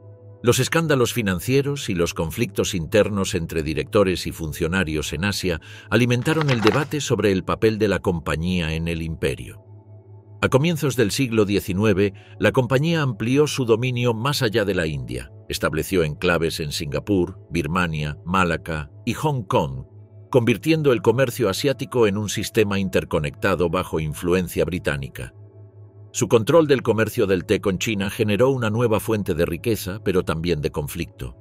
Speaker 1: Los escándalos financieros y los conflictos internos entre directores y funcionarios en Asia alimentaron el debate sobre el papel de la compañía en el imperio. A comienzos del siglo XIX, la compañía amplió su dominio más allá de la India. Estableció enclaves en Singapur, Birmania, Malaca y Hong Kong, convirtiendo el comercio asiático en un sistema interconectado bajo influencia británica. Su control del comercio del té con China generó una nueva fuente de riqueza, pero también de conflicto.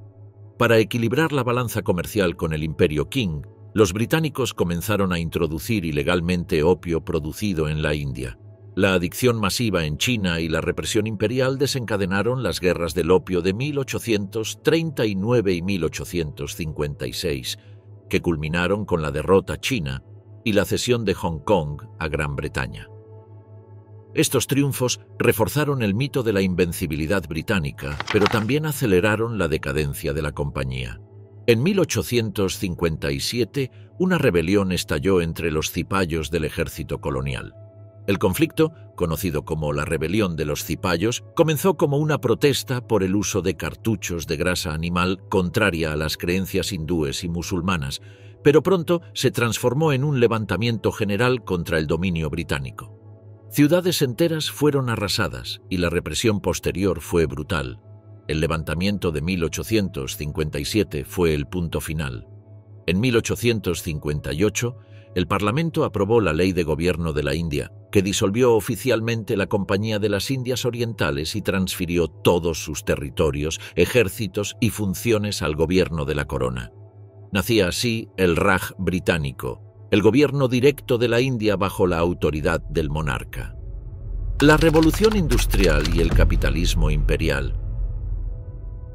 Speaker 1: Para equilibrar la balanza comercial con el Imperio Qing, los británicos comenzaron a introducir ilegalmente opio producido en la India. La adicción masiva en China y la represión imperial desencadenaron las guerras del opio de 1839 y 1856, que culminaron con la derrota china y la cesión de Hong Kong a Gran Bretaña. Estos triunfos reforzaron el mito de la invencibilidad británica, pero también aceleraron la decadencia de la compañía. En 1857, una rebelión estalló entre los cipayos del ejército colonial. El conflicto, conocido como la Rebelión de los Cipayos, comenzó como una protesta por el uso de cartuchos de grasa animal contraria a las creencias hindúes y musulmanas, pero pronto se transformó en un levantamiento general contra el dominio británico. Ciudades enteras fueron arrasadas y la represión posterior fue brutal. El levantamiento de 1857 fue el punto final. En 1858, el Parlamento aprobó la Ley de Gobierno de la India, que disolvió oficialmente la Compañía de las Indias Orientales y transfirió todos sus territorios, ejércitos y funciones al gobierno de la corona. Nacía así el Raj británico, el gobierno directo de la India bajo la autoridad del monarca. La revolución industrial y el capitalismo imperial.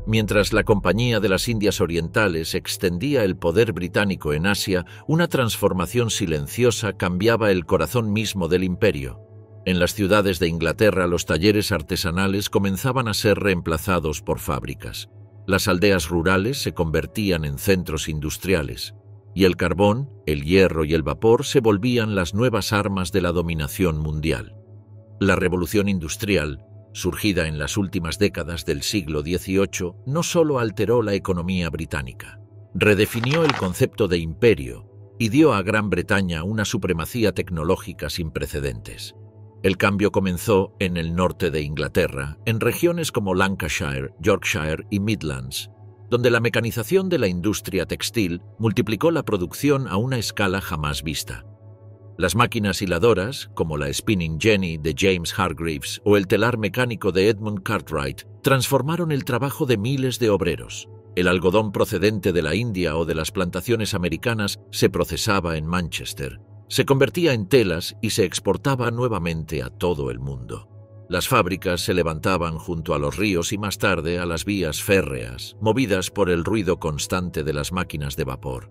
Speaker 1: Mientras la Compañía de las Indias Orientales extendía el poder británico en Asia, una transformación silenciosa cambiaba el corazón mismo del imperio. En las ciudades de Inglaterra, los talleres artesanales comenzaban a ser reemplazados por fábricas. Las aldeas rurales se convertían en centros industriales, y el carbón, el hierro y el vapor se volvían las nuevas armas de la dominación mundial. La revolución industrial, surgida en las últimas décadas del siglo XVIII, no solo alteró la economía británica, redefinió el concepto de imperio y dio a Gran Bretaña una supremacía tecnológica sin precedentes. El cambio comenzó en el norte de Inglaterra, en regiones como Lancashire, Yorkshire y Midlands, donde la mecanización de la industria textil multiplicó la producción a una escala jamás vista. Las máquinas hiladoras, como la Spinning Jenny de James Hargreaves o el telar mecánico de Edmund Cartwright, transformaron el trabajo de miles de obreros. El algodón procedente de la India o de las plantaciones americanas se procesaba en Manchester, se convertía en telas y se exportaba nuevamente a todo el mundo. Las fábricas se levantaban junto a los ríos y más tarde a las vías férreas, movidas por el ruido constante de las máquinas de vapor.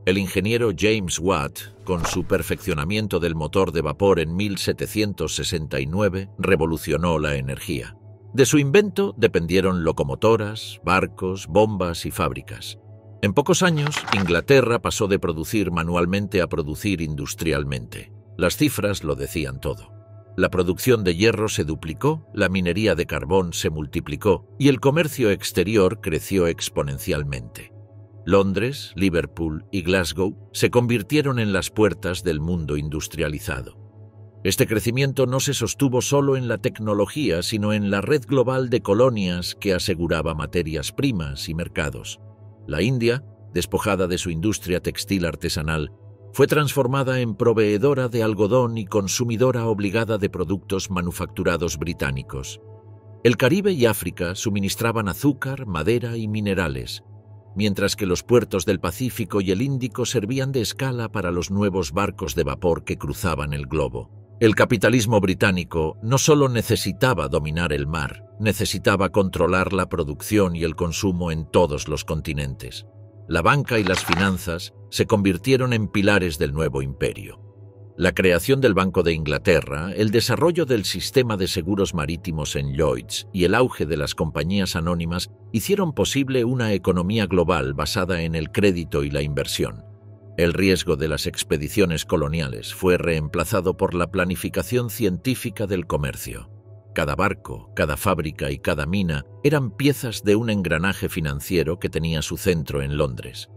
Speaker 1: El ingeniero James Watt, con su perfeccionamiento del motor de vapor en 1769, revolucionó la energía. De su invento dependieron locomotoras, barcos, bombas y fábricas. En pocos años, Inglaterra pasó de producir manualmente a producir industrialmente. Las cifras lo decían todo. La producción de hierro se duplicó, la minería de carbón se multiplicó y el comercio exterior creció exponencialmente. Londres, Liverpool y Glasgow se convirtieron en las puertas del mundo industrializado. Este crecimiento no se sostuvo solo en la tecnología, sino en la red global de colonias que aseguraba materias primas y mercados. La India, despojada de su industria textil artesanal, fue transformada en proveedora de algodón y consumidora obligada de productos manufacturados británicos. El Caribe y África suministraban azúcar, madera y minerales, mientras que los puertos del Pacífico y el Índico servían de escala para los nuevos barcos de vapor que cruzaban el globo. El capitalismo británico no solo necesitaba dominar el mar, necesitaba controlar la producción y el consumo en todos los continentes. La banca y las finanzas se convirtieron en pilares del nuevo imperio. La creación del Banco de Inglaterra, el desarrollo del sistema de seguros marítimos en Lloyd's y el auge de las compañías anónimas hicieron posible una economía global basada en el crédito y la inversión. El riesgo de las expediciones coloniales fue reemplazado por la planificación científica del comercio. Cada barco, cada fábrica y cada mina eran piezas de un engranaje financiero que tenía su centro en Londres.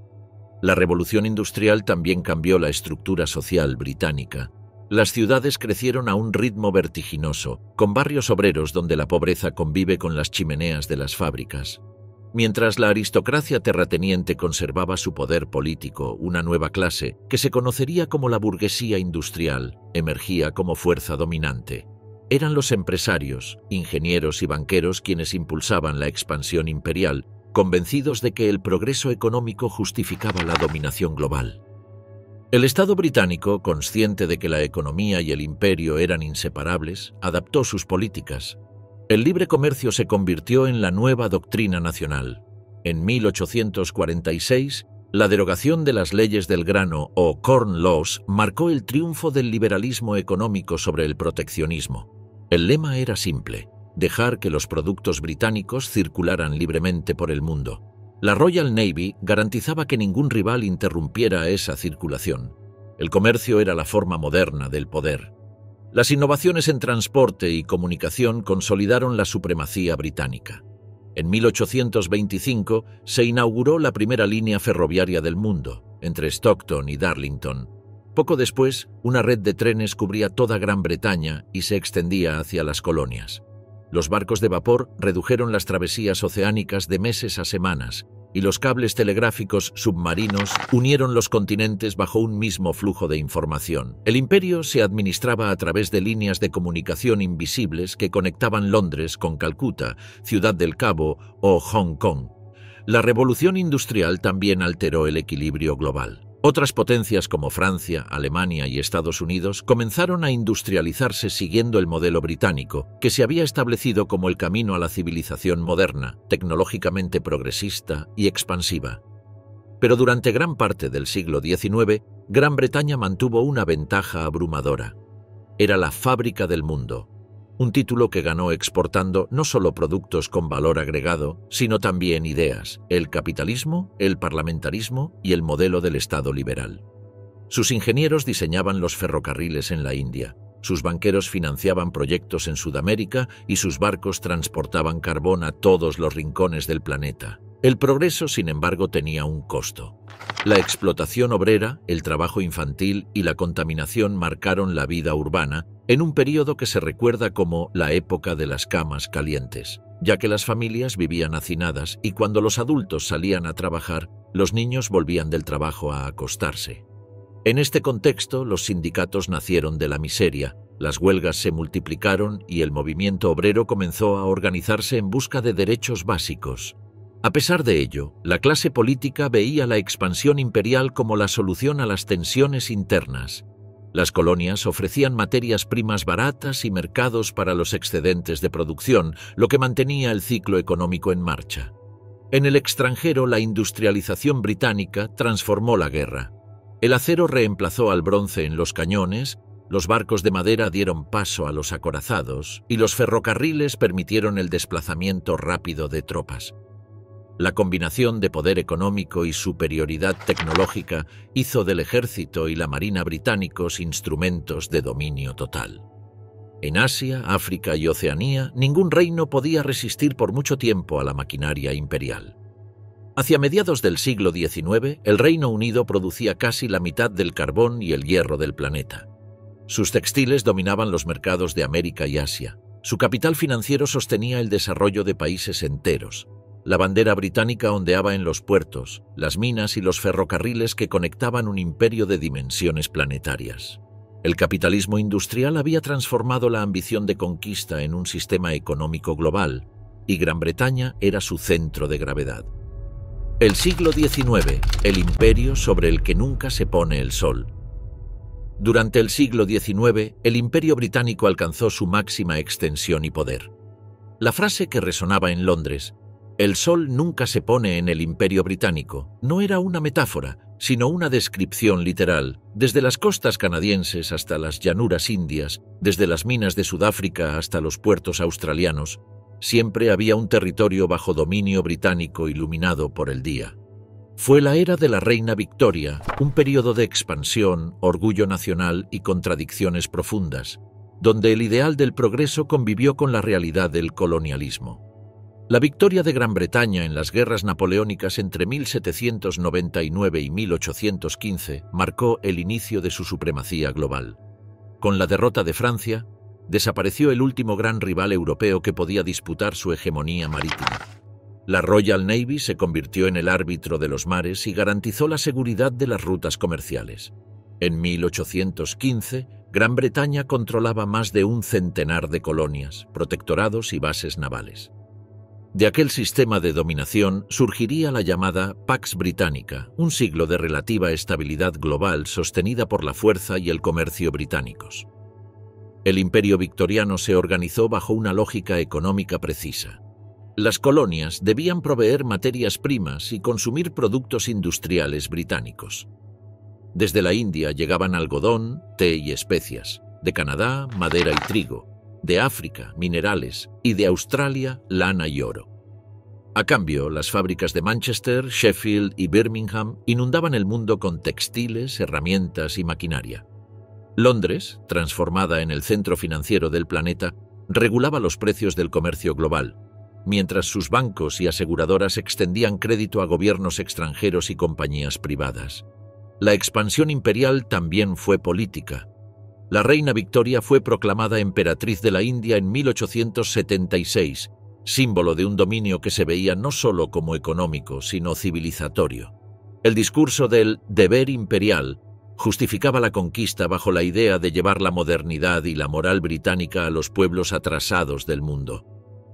Speaker 1: La revolución industrial también cambió la estructura social británica. Las ciudades crecieron a un ritmo vertiginoso, con barrios obreros donde la pobreza convive con las chimeneas de las fábricas. Mientras la aristocracia terrateniente conservaba su poder político, una nueva clase, que se conocería como la burguesía industrial, emergía como fuerza dominante. Eran los empresarios, ingenieros y banqueros quienes impulsaban la expansión imperial, convencidos de que el progreso económico justificaba la dominación global. El Estado británico, consciente de que la economía y el imperio eran inseparables, adaptó sus políticas. El libre comercio se convirtió en la nueva doctrina nacional. En 1846, la derogación de las leyes del grano o Corn Laws marcó el triunfo del liberalismo económico sobre el proteccionismo. El lema era simple: dejar que los productos británicos circularan libremente por el mundo. La Royal Navy garantizaba que ningún rival interrumpiera esa circulación. El comercio era la forma moderna del poder. Las innovaciones en transporte y comunicación consolidaron la supremacía británica. En 1825 se inauguró la primera línea ferroviaria del mundo, entre Stockton y Darlington. Poco después, una red de trenes cubría toda Gran Bretaña y se extendía hacia las colonias. Los barcos de vapor redujeron las travesías oceánicas de meses a semanas, y los cables telegráficos submarinos unieron los continentes bajo un mismo flujo de información. El imperio se administraba a través de líneas de comunicación invisibles que conectaban Londres con Calcuta, Ciudad del Cabo o Hong Kong. La revolución industrial también alteró el equilibrio global. Otras potencias como Francia, Alemania y Estados Unidos comenzaron a industrializarse siguiendo el modelo británico, que se había establecido como el camino a la civilización moderna, tecnológicamente progresista y expansiva. Pero durante gran parte del siglo XIX, Gran Bretaña mantuvo una ventaja abrumadora. Era la fábrica del mundo, un título que ganó exportando no solo productos con valor agregado, sino también ideas, el capitalismo, el parlamentarismo y el modelo del Estado liberal. Sus ingenieros diseñaban los ferrocarriles en la India, sus banqueros financiaban proyectos en Sudamérica y sus barcos transportaban carbón a todos los rincones del planeta. El progreso, sin embargo, tenía un costo. La explotación obrera, el trabajo infantil y la contaminación marcaron la vida urbana en un período que se recuerda como la época de las camas calientes, ya que las familias vivían hacinadas y cuando los adultos salían a trabajar, los niños volvían del trabajo a acostarse. En este contexto, los sindicatos nacieron de la miseria, las huelgas se multiplicaron y el movimiento obrero comenzó a organizarse en busca de derechos básicos. A pesar de ello, la clase política veía la expansión imperial como la solución a las tensiones internas. Las colonias ofrecían materias primas baratas y mercados para los excedentes de producción, lo que mantenía el ciclo económico en marcha. En el extranjero, la industrialización británica transformó la guerra. El acero reemplazó al bronce en los cañones, los barcos de madera dieron paso a los acorazados y los ferrocarriles permitieron el desplazamiento rápido de tropas. La combinación de poder económico y superioridad tecnológica hizo del ejército y la marina británicos instrumentos de dominio total. En Asia, África y Oceanía, ningún reino podía resistir por mucho tiempo a la maquinaria imperial. Hacia mediados del siglo XIX, el Reino Unido producía casi la mitad del carbón y el hierro del planeta. Sus textiles dominaban los mercados de América y Asia. Su capital financiero sostenía el desarrollo de países enteros. La bandera británica ondeaba en los puertos, las minas y los ferrocarriles que conectaban un imperio de dimensiones planetarias. El capitalismo industrial había transformado la ambición de conquista en un sistema económico global, y Gran Bretaña era su centro de gravedad. El siglo XIX, el imperio sobre el que nunca se pone el sol. Durante el siglo XIX, el imperio británico alcanzó su máxima extensión y poder. La frase que resonaba en Londres, "El sol nunca se pone en el Imperio Británico", no era una metáfora, sino una descripción literal. Desde las costas canadienses hasta las llanuras indias, desde las minas de Sudáfrica hasta los puertos australianos, siempre había un territorio bajo dominio británico iluminado por el día. Fue la era de la reina Victoria, un periodo de expansión, orgullo nacional y contradicciones profundas, donde el ideal del progreso convivió con la realidad del colonialismo. La victoria de Gran Bretaña en las guerras napoleónicas entre 1799 y 1815 marcó el inicio de su supremacía global. Con la derrota de Francia, desapareció el último gran rival europeo que podía disputar su hegemonía marítima. La Royal Navy se convirtió en el árbitro de los mares y garantizó la seguridad de las rutas comerciales. En 1815, Gran Bretaña controlaba más de un centenar de colonias, protectorados y bases navales. De aquel sistema de dominación surgiría la llamada Pax Britannica, un siglo de relativa estabilidad global sostenida por la fuerza y el comercio británicos. El imperio victoriano se organizó bajo una lógica económica precisa. Las colonias debían proveer materias primas y consumir productos industriales británicos. Desde la India llegaban algodón, té y especias, de Canadá, madera y trigo, de África, minerales, y de Australia, lana y oro. A cambio, las fábricas de Manchester, Sheffield y Birmingham inundaban el mundo con textiles, herramientas y maquinaria. Londres, transformada en el centro financiero del planeta, regulaba los precios del comercio global, mientras sus bancos y aseguradoras extendían crédito a gobiernos extranjeros y compañías privadas. La expansión imperial también fue política. La reina Victoria fue proclamada emperatriz de la India en 1876, símbolo de un dominio que se veía no solo como económico, sino civilizatorio. El discurso del deber imperial justificaba la conquista bajo la idea de llevar la modernidad y la moral británica a los pueblos atrasados del mundo.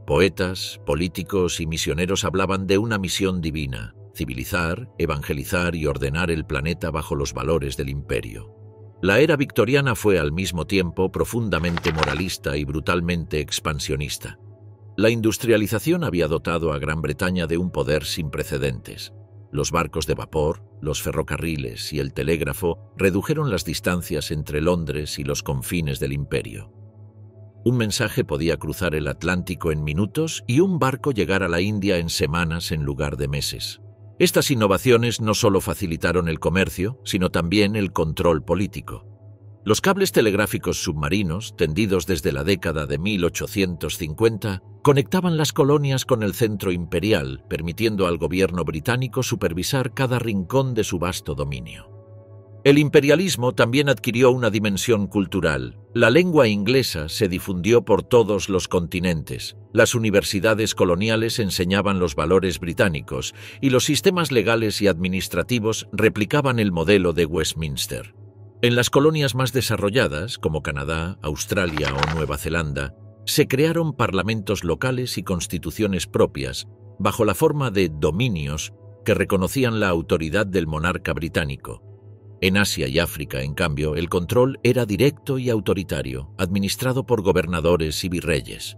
Speaker 1: Poetas, políticos y misioneros hablaban de una misión divina, civilizar, evangelizar y ordenar el planeta bajo los valores del imperio. La era victoriana fue al mismo tiempo profundamente moralista y brutalmente expansionista. La industrialización había dotado a Gran Bretaña de un poder sin precedentes. Los barcos de vapor, los ferrocarriles y el telégrafo redujeron las distancias entre Londres y los confines del imperio. Un mensaje podía cruzar el Atlántico en minutos y un barco llegar a la India en semanas en lugar de meses. Estas innovaciones no solo facilitaron el comercio, sino también el control político. Los cables telegráficos submarinos, tendidos desde la década de 1850, conectaban las colonias con el centro imperial, permitiendo al gobierno británico supervisar cada rincón de su vasto dominio. El imperialismo también adquirió una dimensión cultural. La lengua inglesa se difundió por todos los continentes. Las universidades coloniales enseñaban los valores británicos y los sistemas legales y administrativos replicaban el modelo de Westminster. En las colonias más desarrolladas, como Canadá, Australia o Nueva Zelanda, se crearon parlamentos locales y constituciones propias, bajo la forma de dominios que reconocían la autoridad del monarca británico. En Asia y África, en cambio, el control era directo y autoritario, administrado por gobernadores y virreyes.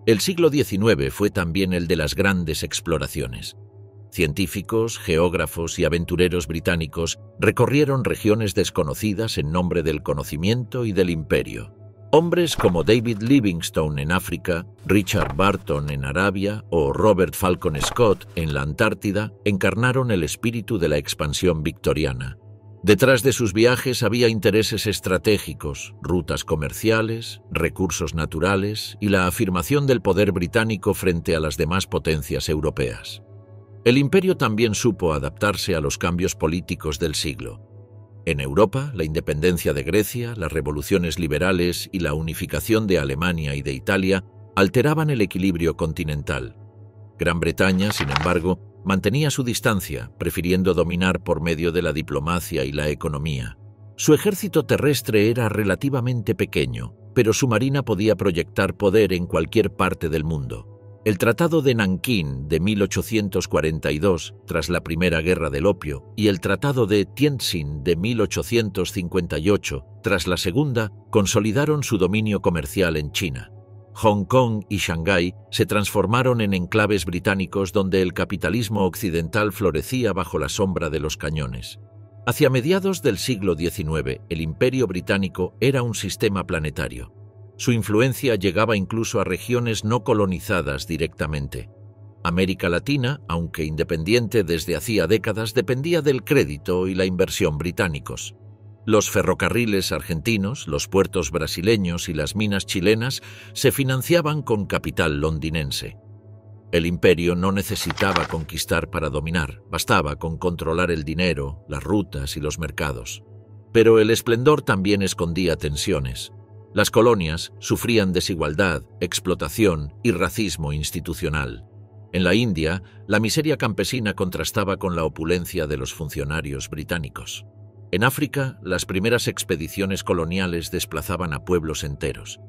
Speaker 1: El siglo XIX fue también el de las grandes exploraciones. Científicos, geógrafos y aventureros británicos recorrieron regiones desconocidas en nombre del conocimiento y del imperio. Hombres como David Livingstone en África, Richard Barton en Arabia o Robert Falcon Scott en la Antártida encarnaron el espíritu de la expansión victoriana. Detrás de sus viajes había intereses estratégicos, rutas comerciales, recursos naturales y la afirmación del poder británico frente a las demás potencias europeas. El imperio también supo adaptarse a los cambios políticos del siglo. En Europa, la independencia de Grecia, las revoluciones liberales y la unificación de Alemania y de Italia alteraban el equilibrio continental. Gran Bretaña, sin embargo, mantenía su distancia, prefiriendo dominar por medio de la diplomacia y la economía. Su ejército terrestre era relativamente pequeño, pero su marina podía proyectar poder en cualquier parte del mundo. El Tratado de Nankín de 1842, tras la Primera Guerra del Opio, y el Tratado de Tientsin de 1858, tras la Segunda, consolidaron su dominio comercial en China. Hong Kong y Shanghái se transformaron en enclaves británicos donde el capitalismo occidental florecía bajo la sombra de los cañones. Hacia mediados del siglo XIX, el Imperio Británico era un sistema planetario. Su influencia llegaba incluso a regiones no colonizadas directamente. América Latina, aunque independiente desde hacía décadas, dependía del crédito y la inversión británicos. Los ferrocarriles argentinos, los puertos brasileños y las minas chilenas se financiaban con capital londinense. El imperio no necesitaba conquistar para dominar, bastaba con controlar el dinero, las rutas y los mercados. Pero el esplendor también escondía tensiones. Las colonias sufrían desigualdad, explotación y racismo institucional. En la India, la miseria campesina contrastaba con la opulencia de los funcionarios británicos. En África, las primeras expediciones coloniales desplazaban a pueblos enteros.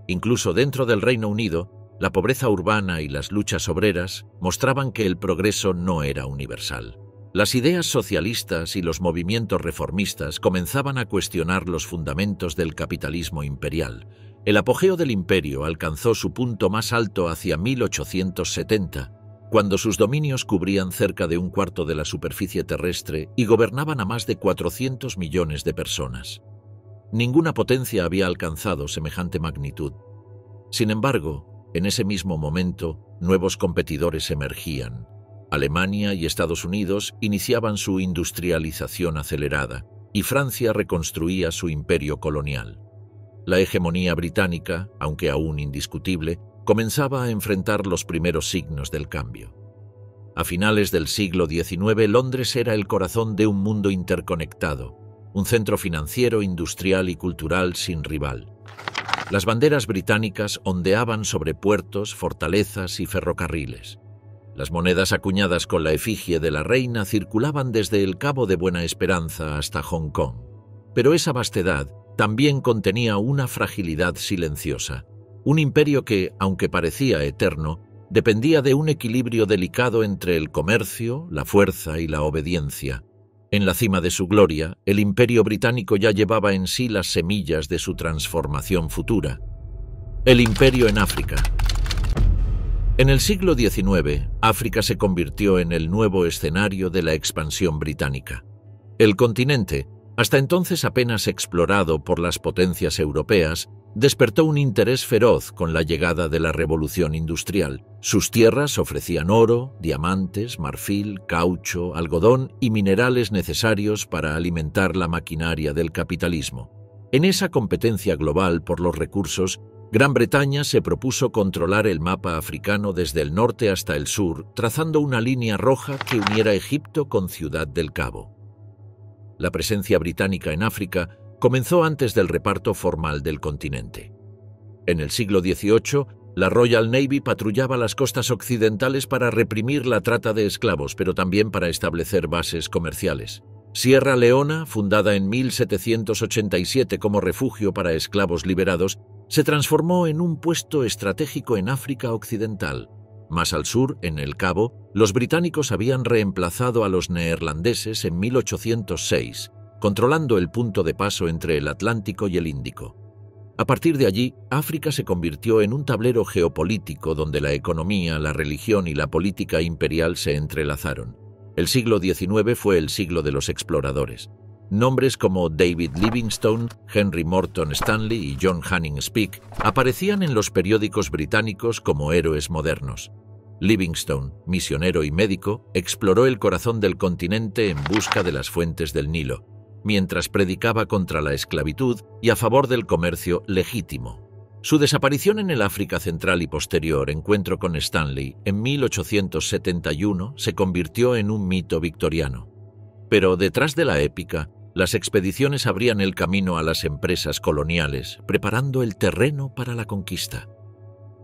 Speaker 1: Incluso dentro del Reino Unido, la pobreza urbana y las luchas obreras mostraban que el progreso no era universal. Las ideas socialistas y los movimientos reformistas comenzaban a cuestionar los fundamentos del capitalismo imperial. El apogeo del imperio alcanzó su punto más alto hacia 1870, cuando sus dominios cubrían cerca de un cuarto de la superficie terrestre y gobernaban a más de 400 millones de personas. Ninguna potencia había alcanzado semejante magnitud. Sin embargo, en ese mismo momento, nuevos competidores emergían. Alemania y Estados Unidos iniciaban su industrialización acelerada, y Francia reconstruía su imperio colonial. La hegemonía británica, aunque aún indiscutible, comenzaba a enfrentar los primeros signos del cambio. A finales del siglo XIX, Londres era el corazón de un mundo interconectado, un centro financiero, industrial y cultural sin rival. Las banderas británicas ondeaban sobre puertos, fortalezas y ferrocarriles. Las monedas acuñadas con la efigie de la reina circulaban desde el Cabo de Buena Esperanza hasta Hong Kong. Pero esa vastedad también contenía una fragilidad silenciosa. Un imperio que, aunque parecía eterno, dependía de un equilibrio delicado entre el comercio, la fuerza y la obediencia. En la cima de su gloria, el Imperio Británico ya llevaba en sí las semillas de su transformación futura. El Imperio en África. En el siglo XIX, África se convirtió en el nuevo escenario de la expansión británica. El continente, hasta entonces apenas explorado por las potencias europeas, despertó un interés feroz con la llegada de la Revolución Industrial. Sus tierras ofrecían oro, diamantes, marfil, caucho, algodón y minerales necesarios para alimentar la maquinaria del capitalismo. En esa competencia global por los recursos, Gran Bretaña se propuso controlar el mapa africano desde el norte hasta el sur, trazando una línea roja que uniera Egipto con Ciudad del Cabo. La presencia británica en África comenzó antes del reparto formal del continente. En el siglo XVIII, la Royal Navy patrullaba las costas occidentales para reprimir la trata de esclavos, pero también para establecer bases comerciales. Sierra Leona, fundada en 1787 como refugio para esclavos liberados, se transformó en un puesto estratégico en África Occidental. Más al sur, en el Cabo, los británicos habían reemplazado a los neerlandeses en 1806, controlando el punto de paso entre el Atlántico y el Índico. A partir de allí, África se convirtió en un tablero geopolítico donde la economía, la religión y la política imperial se entrelazaron. El siglo XIX fue el siglo de los exploradores. Nombres como David Livingstone, Henry Morton Stanley y John Hanning Speke aparecían en los periódicos británicos como héroes modernos. Livingstone, misionero y médico, exploró el corazón del continente en busca de las fuentes del Nilo, mientras predicaba contra la esclavitud y a favor del comercio legítimo. Su desaparición en el África Central y posterior encuentro con Stanley en 1871 se convirtió en un mito victoriano. Pero detrás de la épica, las expediciones abrían el camino a las empresas coloniales, preparando el terreno para la conquista.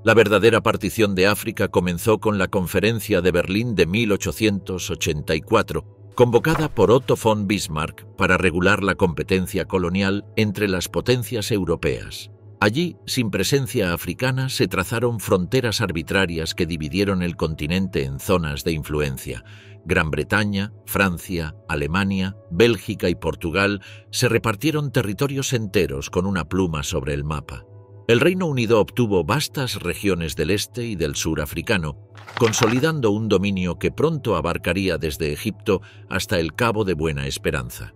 Speaker 1: La verdadera partición de África comenzó con la Conferencia de Berlín de 1884, convocada por Otto von Bismarck para regular la competencia colonial entre las potencias europeas. Allí, sin presencia africana, se trazaron fronteras arbitrarias que dividieron el continente en zonas de influencia. Gran Bretaña, Francia, Alemania, Bélgica y Portugal se repartieron territorios enteros con una pluma sobre el mapa. El Reino Unido obtuvo vastas regiones del este y del sur africano, consolidando un dominio que pronto abarcaría desde Egipto hasta el Cabo de Buena Esperanza.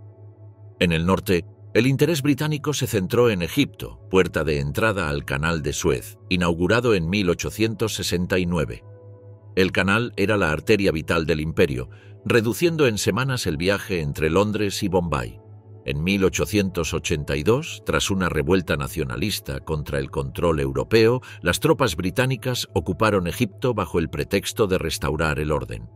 Speaker 1: En el norte, el interés británico se centró en Egipto, puerta de entrada al Canal de Suez, inaugurado en 1869. El canal era la arteria vital del imperio, reduciendo en semanas el viaje entre Londres y Bombay. En 1882, tras una revuelta nacionalista contra el control europeo, las tropas británicas ocuparon Egipto bajo el pretexto de restaurar el orden.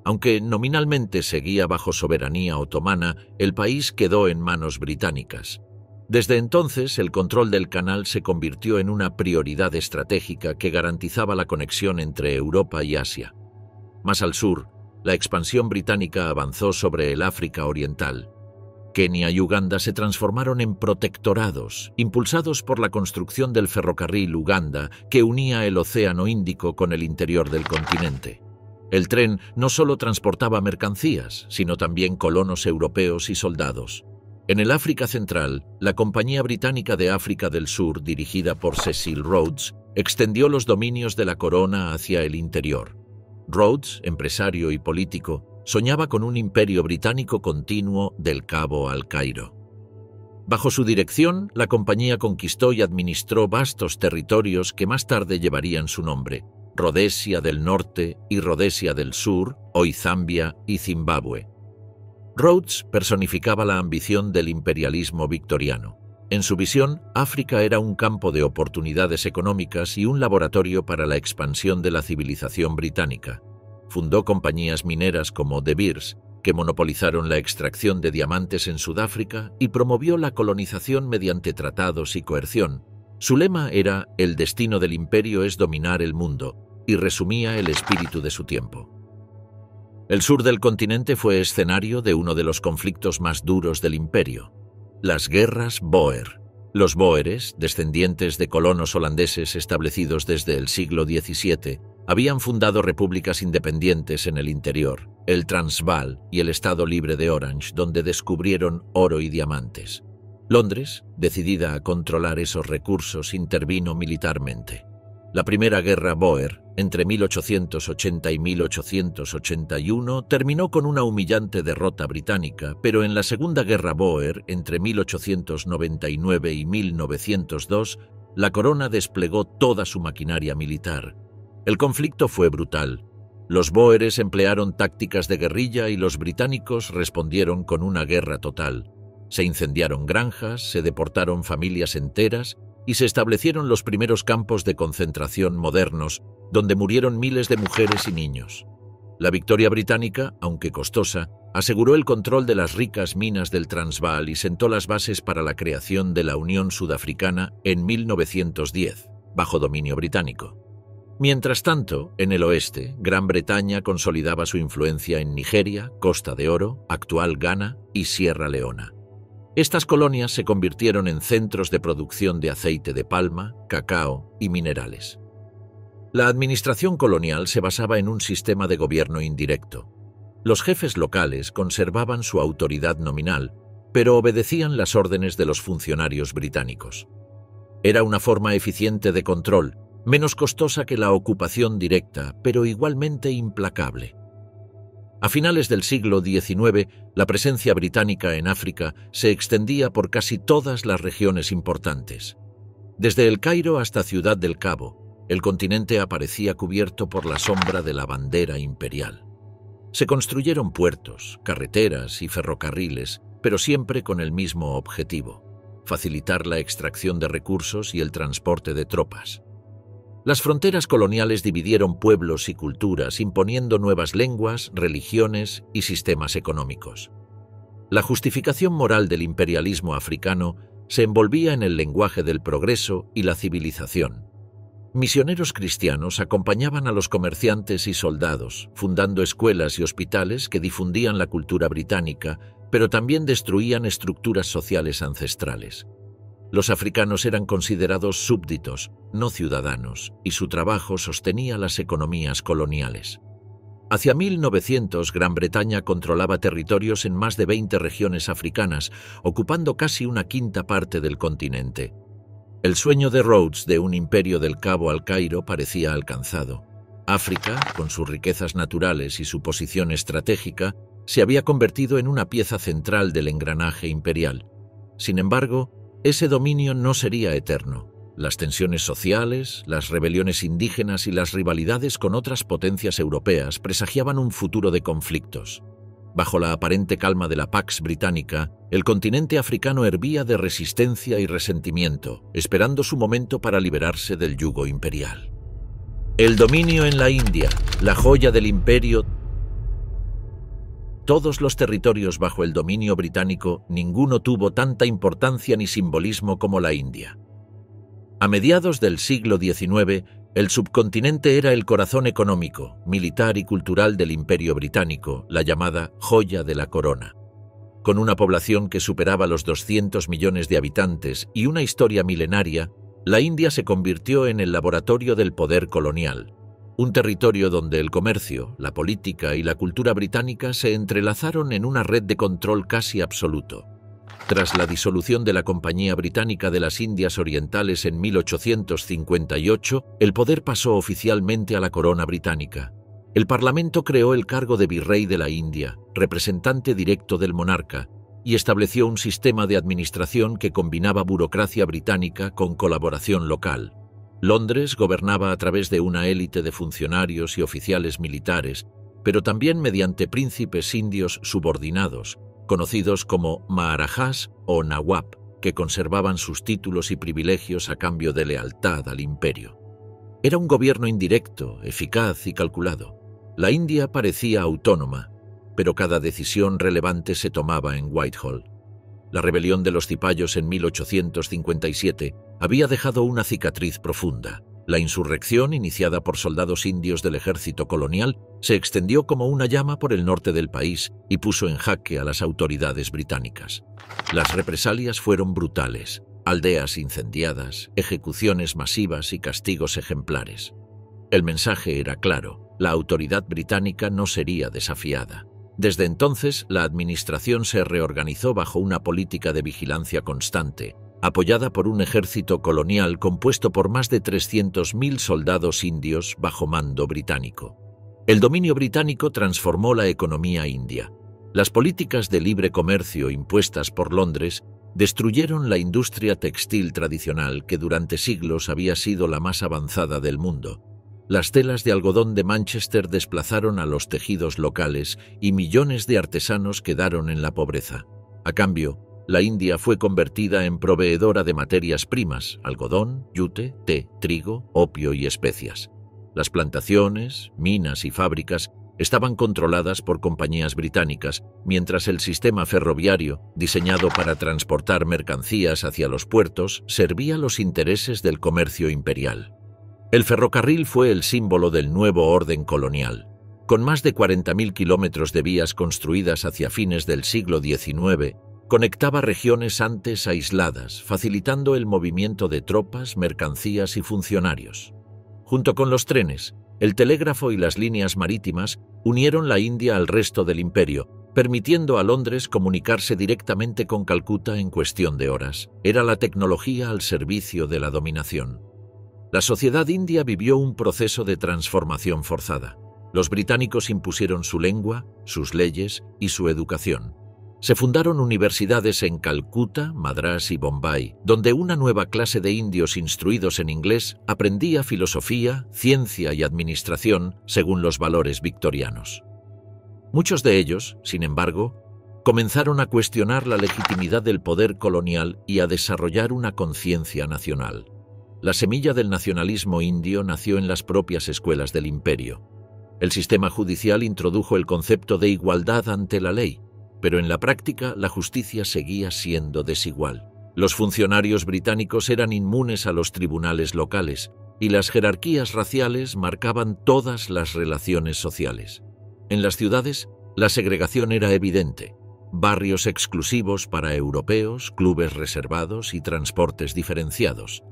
Speaker 1: Aunque nominalmente seguía bajo soberanía otomana, el país quedó en manos británicas. Desde entonces, el control del canal se convirtió en una prioridad estratégica que garantizaba la conexión entre Europa y Asia. Más al sur, la expansión británica avanzó sobre el África Oriental. Kenia y Uganda se transformaron en protectorados, impulsados por la construcción del ferrocarril Uganda que unía el Océano Índico con el interior del continente. El tren no solo transportaba mercancías, sino también colonos europeos y soldados. En el África Central, la Compañía Británica de África del Sur, dirigida por Cecil Rhodes, extendió los dominios de la corona hacia el interior. Rhodes, empresario y político, soñaba con un imperio británico continuo del Cabo al Cairo. Bajo su dirección, la compañía conquistó y administró vastos territorios que más tarde llevarían su nombre: Rodesia del Norte y Rodesia del Sur, hoy Zambia y Zimbabue. Rhodes personificaba la ambición del imperialismo victoriano. En su visión, África era un campo de oportunidades económicas y un laboratorio para la expansión de la civilización británica. Fundó compañías mineras como De Beers, que monopolizaron la extracción de diamantes en Sudáfrica, y promovió la colonización mediante tratados y coerción. Su lema era «El destino del imperio es dominar el mundo», y resumía el espíritu de su tiempo. El sur del continente fue escenario de uno de los conflictos más duros del imperio: las guerras Bóer. Los bóeres, descendientes de colonos holandeses establecidos desde el siglo XVII, Habían fundado repúblicas independientes en el interior, el Transvaal y el Estado Libre de Orange, donde descubrieron oro y diamantes. Londres, decidida a controlar esos recursos, intervino militarmente. La Primera Guerra Bóer, entre 1880 y 1881, terminó con una humillante derrota británica, pero en la Segunda Guerra Bóer, entre 1899 y 1902, la corona desplegó toda su maquinaria militar. El conflicto fue brutal. Los bóeres emplearon tácticas de guerrilla y los británicos respondieron con una guerra total. Se incendiaron granjas, se deportaron familias enteras y se establecieron los primeros campos de concentración modernos, donde murieron miles de mujeres y niños. La victoria británica, aunque costosa, aseguró el control de las ricas minas del Transvaal y sentó las bases para la creación de la Unión Sudafricana en 1910, bajo dominio británico. Mientras tanto, en el oeste, Gran Bretaña consolidaba su influencia en Nigeria, Costa de Oro, actual Ghana y Sierra Leona. Estas colonias se convirtieron en centros de producción de aceite de palma, cacao y minerales. La administración colonial se basaba en un sistema de gobierno indirecto. Los jefes locales conservaban su autoridad nominal, pero obedecían las órdenes de los funcionarios británicos. Era una forma eficiente de control, menos costosa que la ocupación directa, pero igualmente implacable. A finales del siglo XIX, la presencia británica en África se extendía por casi todas las regiones importantes. Desde El Cairo hasta Ciudad del Cabo, el continente aparecía cubierto por la sombra de la bandera imperial. Se construyeron puertos, carreteras y ferrocarriles, pero siempre con el mismo objetivo: facilitar la extracción de recursos y el transporte de tropas. Las fronteras coloniales dividieron pueblos y culturas, imponiendo nuevas lenguas, religiones y sistemas económicos. La justificación moral del imperialismo africano se envolvía en el lenguaje del progreso y la civilización. Misioneros cristianos acompañaban a los comerciantes y soldados, fundando escuelas y hospitales que difundían la cultura británica, pero también destruían estructuras sociales ancestrales. Los africanos eran considerados súbditos, no ciudadanos, y su trabajo sostenía las economías coloniales. Hacia 1900, Gran Bretaña controlaba territorios en más de 20 regiones africanas, ocupando casi una quinta parte del continente. El sueño de Rhodes de un imperio del Cabo al Cairo parecía alcanzado. África, con sus riquezas naturales y su posición estratégica, se había convertido en una pieza central del engranaje imperial. Sin embargo, ese dominio no sería eterno. Las tensiones sociales, las rebeliones indígenas y las rivalidades con otras potencias europeas presagiaban un futuro de conflictos. Bajo la aparente calma de la Pax Británica, el continente africano hervía de resistencia y resentimiento, esperando su momento para liberarse del yugo imperial. El dominio en la India, la joya del imperio. Todos los territorios bajo el dominio británico, ninguno tuvo tanta importancia ni simbolismo como la India. A mediados del siglo XIX, el subcontinente era el corazón económico, militar y cultural del Imperio Británico, la llamada joya de la corona. Con una población que superaba los 200 millones de habitantes y una historia milenaria, la India se convirtió en el laboratorio del poder colonial. Un territorio donde el comercio, la política y la cultura británica se entrelazaron en una red de control casi absoluto. Tras la disolución de la Compañía Británica de las Indias Orientales en 1858, el poder pasó oficialmente a la corona británica. El Parlamento creó el cargo de virrey de la India, representante directo del monarca, y estableció un sistema de administración que combinaba burocracia británica con colaboración local. Londres gobernaba a través de una élite de funcionarios y oficiales militares, pero también mediante príncipes indios subordinados, conocidos como maharajas o nawab, que conservaban sus títulos y privilegios a cambio de lealtad al imperio. Era un gobierno indirecto, eficaz y calculado. La India parecía autónoma, pero cada decisión relevante se tomaba en Whitehall. La rebelión de los cipayos en 1857 había dejado una cicatriz profunda. La insurrección, iniciada por soldados indios del ejército colonial, se extendió como una llama por el norte del país y puso en jaque a las autoridades británicas. Las represalias fueron brutales: aldeas incendiadas, ejecuciones masivas y castigos ejemplares. El mensaje era claro: la autoridad británica no sería desafiada. Desde entonces, la administración se reorganizó bajo una política de vigilancia constante, apoyada por un ejército colonial compuesto por más de 300.000 soldados indios bajo mando británico. El dominio británico transformó la economía india. Las políticas de libre comercio impuestas por Londres destruyeron la industria textil tradicional que durante siglos había sido la más avanzada del mundo. Las telas de algodón de Manchester desplazaron a los tejidos locales y millones de artesanos quedaron en la pobreza. A cambio, la India fue convertida en proveedora de materias primas: algodón, yute, té, trigo, opio y especias. Las plantaciones, minas y fábricas estaban controladas por compañías británicas, mientras el sistema ferroviario, diseñado para transportar mercancías hacia los puertos, servía los intereses del comercio imperial. El ferrocarril fue el símbolo del nuevo orden colonial. Con más de 40.000 kilómetros de vías construidas hacia fines del siglo XIX, conectaba regiones antes aisladas, facilitando el movimiento de tropas, mercancías y funcionarios. Junto con los trenes, el telégrafo y las líneas marítimas unieron la India al resto del imperio, permitiendo a Londres comunicarse directamente con Calcuta en cuestión de horas. Era la tecnología al servicio de la dominación. La sociedad india vivió un proceso de transformación forzada. Los británicos impusieron su lengua, sus leyes y su educación. Se fundaron universidades en Calcuta, Madrás y Bombay, donde una nueva clase de indios instruidos en inglés aprendía filosofía, ciencia y administración según los valores victorianos. Muchos de ellos, sin embargo, comenzaron a cuestionar la legitimidad del poder colonial y a desarrollar una conciencia nacional. La semilla del nacionalismo indio nació en las propias escuelas del imperio. El sistema judicial introdujo el concepto de igualdad ante la ley, pero en la práctica la justicia seguía siendo desigual. Los funcionarios británicos eran inmunes a los tribunales locales y las jerarquías raciales marcaban todas las relaciones sociales. En las ciudades, la segregación era evidente: barrios exclusivos para europeos, clubes reservados y transportes diferenciados.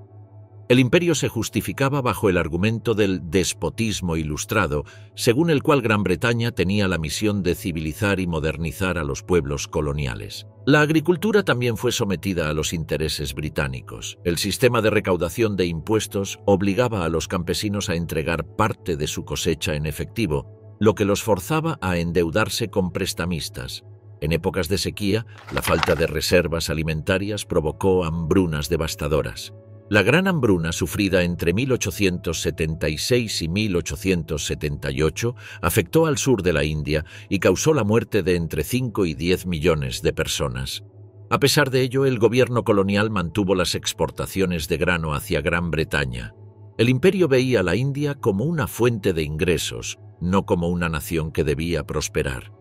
Speaker 1: El imperio se justificaba bajo el argumento del despotismo ilustrado, según el cual Gran Bretaña tenía la misión de civilizar y modernizar a los pueblos coloniales. La agricultura también fue sometida a los intereses británicos. El sistema de recaudación de impuestos obligaba a los campesinos a entregar parte de su cosecha en efectivo, lo que los forzaba a endeudarse con prestamistas. En épocas de sequía, la falta de reservas alimentarias provocó hambrunas devastadoras. La Gran Hambruna, sufrida entre 1876 y 1878, afectó al sur de la India y causó la muerte de entre 5 y 10 millones de personas. A pesar de ello, el gobierno colonial mantuvo las exportaciones de grano hacia Gran Bretaña. El imperio veía a la India como una fuente de ingresos, no como una nación que debía prosperar.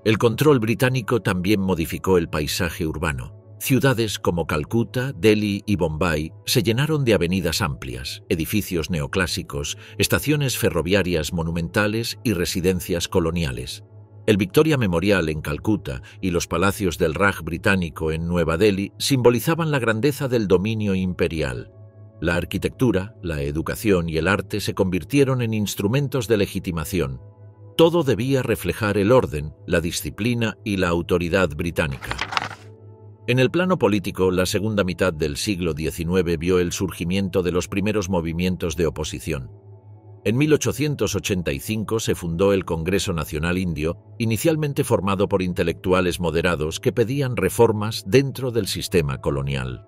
Speaker 1: El control británico también modificó el paisaje urbano. Ciudades como Calcuta, Delhi y Bombay se llenaron de avenidas amplias, edificios neoclásicos, estaciones ferroviarias monumentales y residencias coloniales. El Victoria Memorial en Calcuta y los palacios del Raj británico en Nueva Delhi simbolizaban la grandeza del dominio imperial. La arquitectura, la educación y el arte se convirtieron en instrumentos de legitimación. Todo debía reflejar el orden, la disciplina y la autoridad británica. En el plano político, la segunda mitad del siglo XIX vio el surgimiento de los primeros movimientos de oposición. En 1885 se fundó el Congreso Nacional Indio, inicialmente formado por intelectuales moderados que pedían reformas dentro del sistema colonial.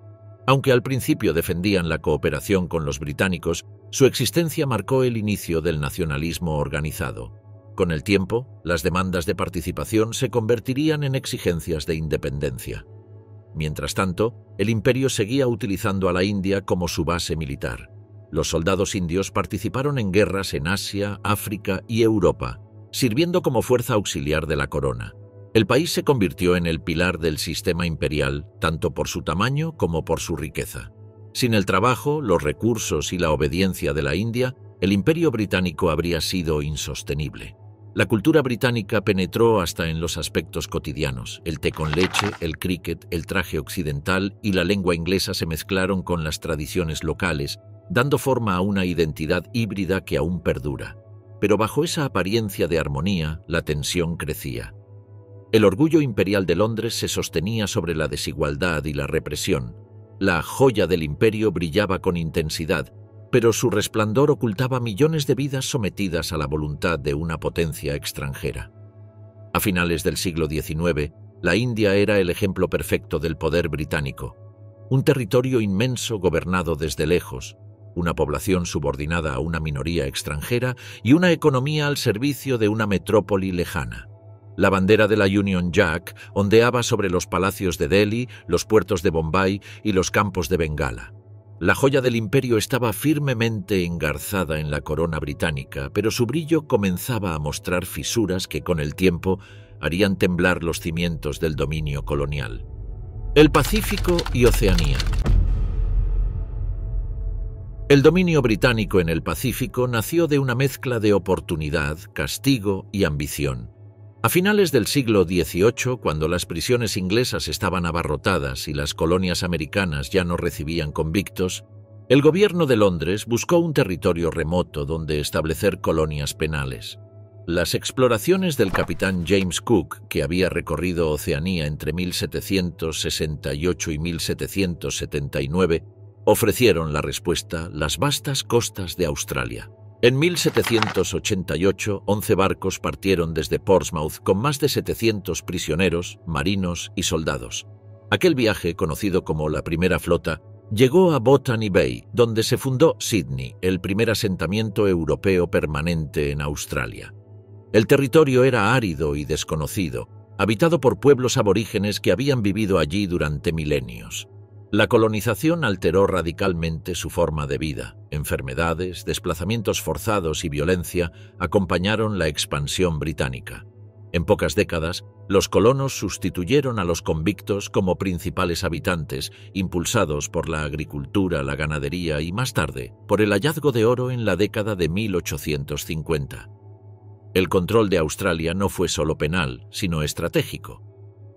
Speaker 1: Aunque al principio defendían la cooperación con los británicos, su existencia marcó el inicio del nacionalismo organizado. Con el tiempo, las demandas de participación se convertirían en exigencias de independencia. Mientras tanto, el imperio seguía utilizando a la India como su base militar. Los soldados indios participaron en guerras en Asia, África y Europa, sirviendo como fuerza auxiliar de la corona. El país se convirtió en el pilar del sistema imperial, tanto por su tamaño como por su riqueza. Sin el trabajo, los recursos y la obediencia de la India, el imperio británico habría sido insostenible. La cultura británica penetró hasta en los aspectos cotidianos. El té con leche, el cricket, el traje occidental y la lengua inglesa se mezclaron con las tradiciones locales, dando forma a una identidad híbrida que aún perdura. Pero bajo esa apariencia de armonía, la tensión crecía. El orgullo imperial de Londres se sostenía sobre la desigualdad y la represión. La joya del imperio brillaba con intensidad, pero su resplandor ocultaba millones de vidas sometidas a la voluntad de una potencia extranjera. A finales del siglo XIX, la India era el ejemplo perfecto del poder británico. Un territorio inmenso gobernado desde lejos, una población subordinada a una minoría extranjera y una economía al servicio de una metrópoli lejana. La bandera de la Union Jack ondeaba sobre los palacios de Delhi, los puertos de Bombay y los campos de Bengala. La joya del imperio estaba firmemente engarzada en la corona británica, pero su brillo comenzaba a mostrar fisuras que con el tiempo harían temblar los cimientos del dominio colonial. El Pacífico y Oceanía. El dominio británico en el Pacífico nació de una mezcla de oportunidad, castigo y ambición. A finales del siglo XVIII, cuando las prisiones inglesas estaban abarrotadas y las colonias americanas ya no recibían convictos, el gobierno de Londres buscó un territorio remoto donde establecer colonias penales. Las exploraciones del capitán James Cook, que había recorrido Oceanía entre 1768 y 1779, ofrecieron la respuesta: las vastas costas de Australia. En 1788, 11 barcos partieron desde Portsmouth con más de 700 prisioneros, marinos y soldados. Aquel viaje, conocido como la Primera Flota, llegó a Botany Bay, donde se fundó Sydney, el primer asentamiento europeo permanente en Australia. El territorio era árido y desconocido, habitado por pueblos aborígenes que habían vivido allí durante milenios. La colonización alteró radicalmente su forma de vida. Enfermedades, desplazamientos forzados y violencia acompañaron la expansión británica. En pocas décadas, los colonos sustituyeron a los convictos como principales habitantes, impulsados por la agricultura, la ganadería y, más tarde, por el hallazgo de oro en la década de 1850. El control de Australia no fue solo penal, sino estratégico.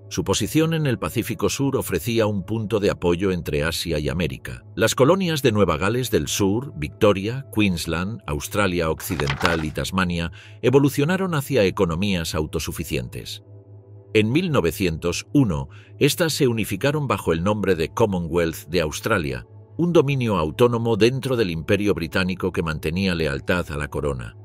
Speaker 1: Su posición en el Pacífico Sur ofrecía un punto de apoyo entre Asia y América. Las colonias de Nueva Gales del Sur, Victoria, Queensland, Australia Occidental y Tasmania evolucionaron hacia economías autosuficientes. En 1901, estas se unificaron bajo el nombre de Commonwealth de Australia, un dominio autónomo dentro del Imperio Británico que mantenía lealtad a la corona.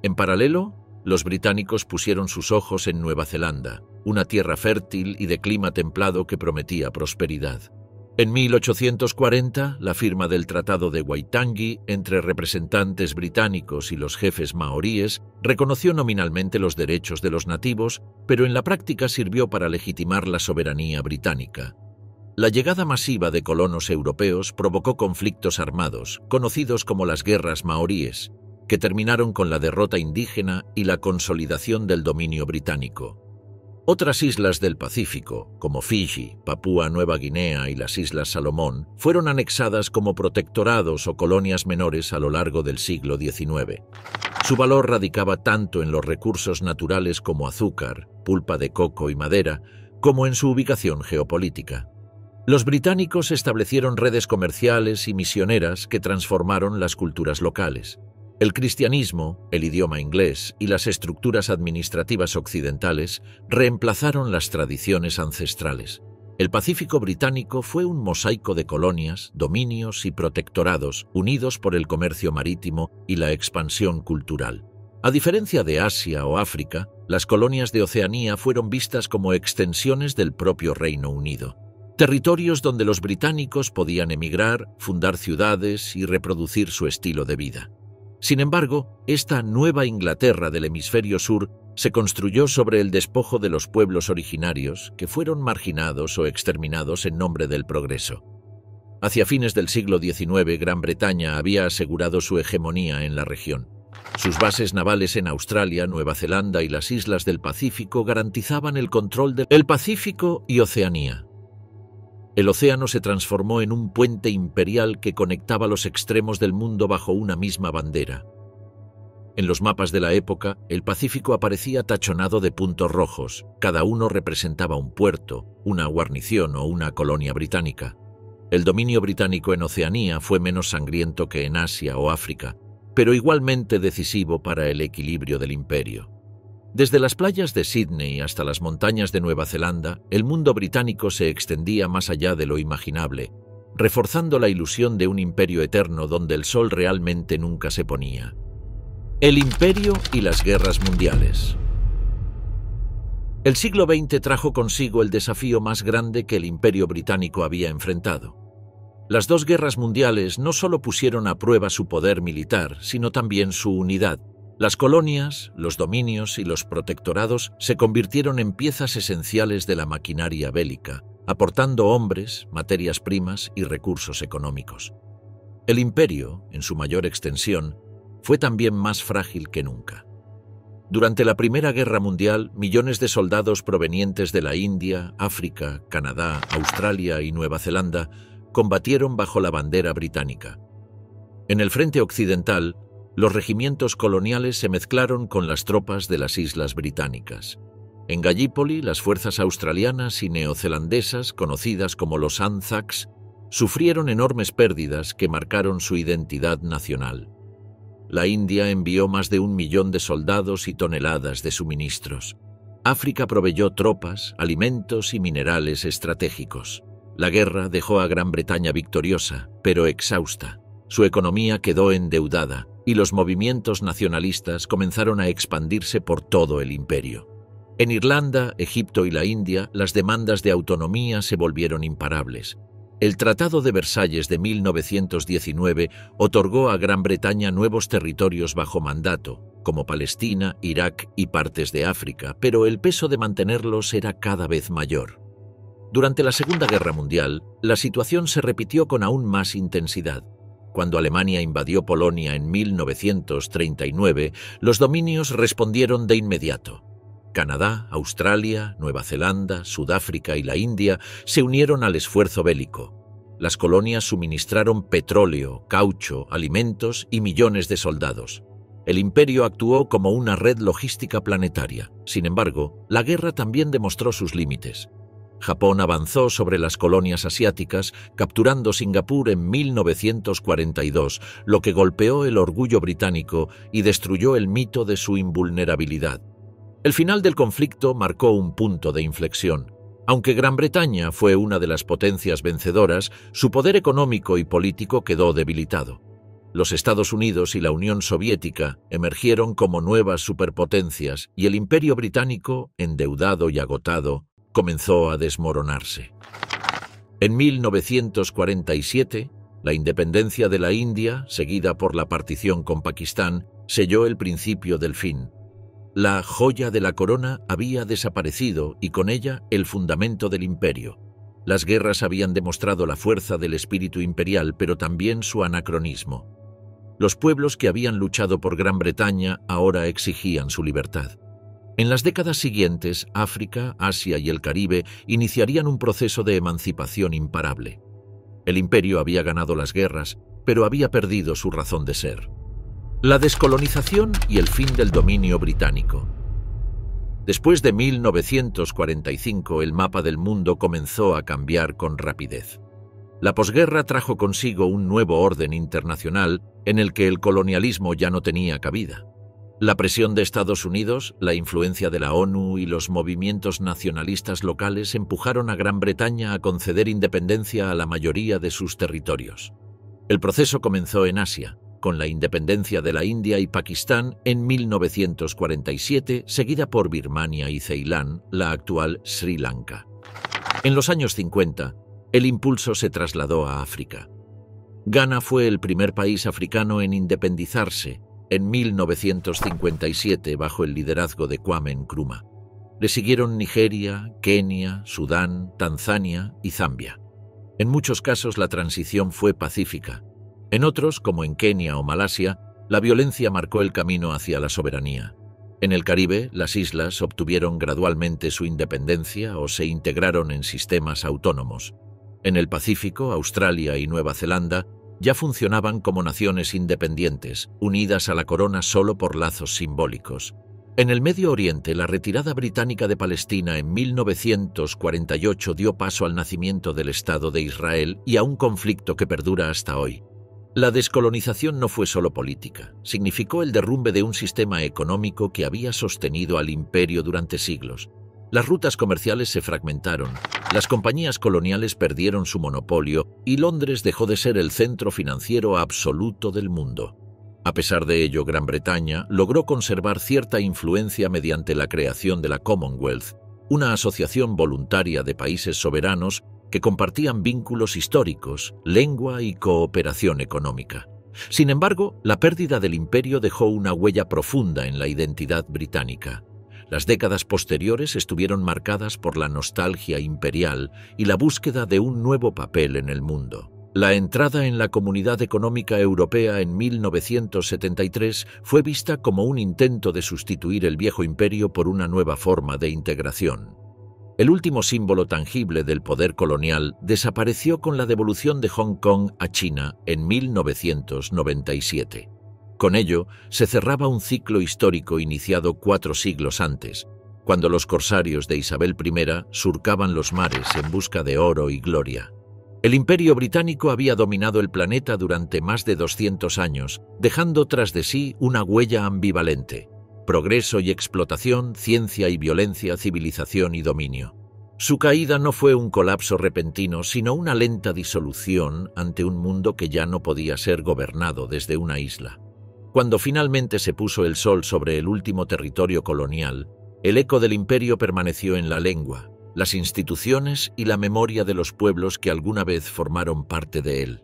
Speaker 1: En paralelo, los británicos pusieron sus ojos en Nueva Zelanda, una tierra fértil y de clima templado que prometía prosperidad. En 1840, la firma del Tratado de Waitangi entre representantes británicos y los jefes maoríes reconoció nominalmente los derechos de los nativos, pero en la práctica sirvió para legitimar la soberanía británica. La llegada masiva de colonos europeos provocó conflictos armados, conocidos como las guerras maoríes, que terminaron con la derrota indígena y la consolidación del dominio británico. Otras islas del Pacífico, como Fiji, Papúa Nueva Guinea y las Islas Salomón, fueron anexadas como protectorados o colonias menores a lo largo del siglo XIX. Su valor radicaba tanto en los recursos naturales como azúcar, pulpa de coco y madera, como en su ubicación geopolítica. Los británicos establecieron redes comerciales y misioneras que transformaron las culturas locales. El cristianismo, el idioma inglés y las estructuras administrativas occidentales reemplazaron las tradiciones ancestrales. El Pacífico británico fue un mosaico de colonias, dominios y protectorados unidos por el comercio marítimo y la expansión cultural. A diferencia de Asia o África, las colonias de Oceanía fueron vistas como extensiones del propio Reino Unido. Territorios donde los británicos podían emigrar, fundar ciudades y reproducir su estilo de vida. Sin embargo, esta Nueva Inglaterra del hemisferio sur se construyó sobre el despojo de los pueblos originarios que fueron marginados o exterminados en nombre del progreso. Hacia fines del siglo XIX, Gran Bretaña había asegurado su hegemonía en la región. Sus bases navales en Australia, Nueva Zelanda y las islas del Pacífico garantizaban el control del Pacífico y Oceanía. El océano se transformó en un puente imperial que conectaba los extremos del mundo bajo una misma bandera. En los mapas de la época, el Pacífico aparecía tachonado de puntos rojos. Cada uno representaba un puerto, una guarnición o una colonia británica. El dominio británico en Oceanía fue menos sangriento que en Asia o África, pero igualmente decisivo para el equilibrio del imperio. Desde las playas de Sídney hasta las montañas de Nueva Zelanda, el mundo británico se extendía más allá de lo imaginable, reforzando la ilusión de un imperio eterno donde el sol realmente nunca se ponía. El imperio y las guerras mundiales. El siglo XX trajo consigo el desafío más grande que el imperio británico había enfrentado. Las dos guerras mundiales no solo pusieron a prueba su poder militar, sino también su unidad. Las colonias, los dominios y los protectorados se convirtieron en piezas esenciales de la maquinaria bélica, aportando hombres, materias primas y recursos económicos. El imperio, en su mayor extensión, fue también más frágil que nunca. Durante la Primera Guerra Mundial, millones de soldados provenientes de la India, África, Canadá, Australia y Nueva Zelanda combatieron bajo la bandera británica. En el frente occidental, los regimientos coloniales se mezclaron con las tropas de las islas británicas. En Gallipoli, las fuerzas australianas y neozelandesas, conocidas como los Anzacs, sufrieron enormes pérdidas que marcaron su identidad nacional. La India envió más de 1 millón de soldados y toneladas de suministros. África proveyó tropas, alimentos y minerales estratégicos. La guerra dejó a Gran Bretaña victoriosa, pero exhausta. Su economía quedó endeudada y los movimientos nacionalistas comenzaron a expandirse por todo el imperio. En Irlanda, Egipto y la India, las demandas de autonomía se volvieron imparables. El Tratado de Versalles de 1919 otorgó a Gran Bretaña nuevos territorios bajo mandato, como Palestina, Irak y partes de África, pero el peso de mantenerlos era cada vez mayor. Durante la Segunda Guerra Mundial, la situación se repitió con aún más intensidad. Cuando Alemania invadió Polonia en 1939, los dominios respondieron de inmediato. Canadá, Australia, Nueva Zelanda, Sudáfrica y la India se unieron al esfuerzo bélico. Las colonias suministraron petróleo, caucho, alimentos y millones de soldados. El imperio actuó como una red logística planetaria. Sin embargo, la guerra también demostró sus límites. Japón avanzó sobre las colonias asiáticas, capturando Singapur en 1942, lo que golpeó el orgullo británico y destruyó el mito de su invulnerabilidad. El final del conflicto marcó un punto de inflexión. Aunque Gran Bretaña fue una de las potencias vencedoras, su poder económico y político quedó debilitado. Los Estados Unidos y la Unión Soviética emergieron como nuevas superpotencias y el Imperio Británico, endeudado y agotado, comenzó a desmoronarse. En 1947, la independencia de la India, seguida por la partición con Pakistán, selló el principio del fin. La joya de la corona había desaparecido y con ella el fundamento del imperio. Las guerras habían demostrado la fuerza del espíritu imperial, pero también su anacronismo. Los pueblos que habían luchado por Gran Bretaña ahora exigían su libertad. En las décadas siguientes, África, Asia y el Caribe iniciarían un proceso de emancipación imparable. El imperio había ganado las guerras, pero había perdido su razón de ser. La descolonización y el fin del dominio británico. Después de 1945, el mapa del mundo comenzó a cambiar con rapidez. La posguerra trajo consigo un nuevo orden internacional en el que el colonialismo ya no tenía cabida. La presión de Estados Unidos, la influencia de la ONU y los movimientos nacionalistas locales empujaron a Gran Bretaña a conceder independencia a la mayoría de sus territorios. El proceso comenzó en Asia, con la independencia de la India y Pakistán en 1947, seguida por Birmania y Ceilán, la actual Sri Lanka. En los años 50, el impulso se trasladó a África. Ghana fue el primer país africano en independizarse en 1957 bajo el liderazgo de Kwame Nkrumah. Le siguieron Nigeria, Kenia, Sudán, Tanzania y Zambia. En muchos casos la transición fue pacífica. En otros, como en Kenia o Malasia, la violencia marcó el camino hacia la soberanía. En el Caribe, las islas obtuvieron gradualmente su independencia o se integraron en sistemas autónomos. En el Pacífico, Australia y Nueva Zelanda ya funcionaban como naciones independientes, unidas a la corona solo por lazos simbólicos. En el Medio Oriente, la retirada británica de Palestina en 1948 dio paso al nacimiento del Estado de Israel y a un conflicto que perdura hasta hoy. La descolonización no fue solo política, significó el derrumbe de un sistema económico que había sostenido al imperio durante siglos. Las rutas comerciales se fragmentaron, las compañías coloniales perdieron su monopolio y Londres dejó de ser el centro financiero absoluto del mundo. A pesar de ello, Gran Bretaña logró conservar cierta influencia mediante la creación de la Commonwealth, una asociación voluntaria de países soberanos que compartían vínculos históricos, lengua y cooperación económica. Sin embargo, la pérdida del imperio dejó una huella profunda en la identidad británica. Las décadas posteriores estuvieron marcadas por la nostalgia imperial y la búsqueda de un nuevo papel en el mundo. La entrada en la Comunidad Económica Europea en 1973 fue vista como un intento de sustituir el viejo imperio por una nueva forma de integración. El último símbolo tangible del poder colonial desapareció con la devolución de Hong Kong a China en 1997. Con ello, se cerraba un ciclo histórico iniciado 4 siglos antes, cuando los corsarios de Isabel I surcaban los mares en busca de oro y gloria. El Imperio Británico había dominado el planeta durante más de 200 años, dejando tras de sí una huella ambivalente: progreso y explotación, ciencia y violencia, civilización y dominio. Su caída no fue un colapso repentino, sino una lenta disolución ante un mundo que ya no podía ser gobernado desde una isla. Cuando finalmente se puso el sol sobre el último territorio colonial, el eco del imperio permaneció en la lengua, las instituciones y la memoria de los pueblos que alguna vez formaron parte de él.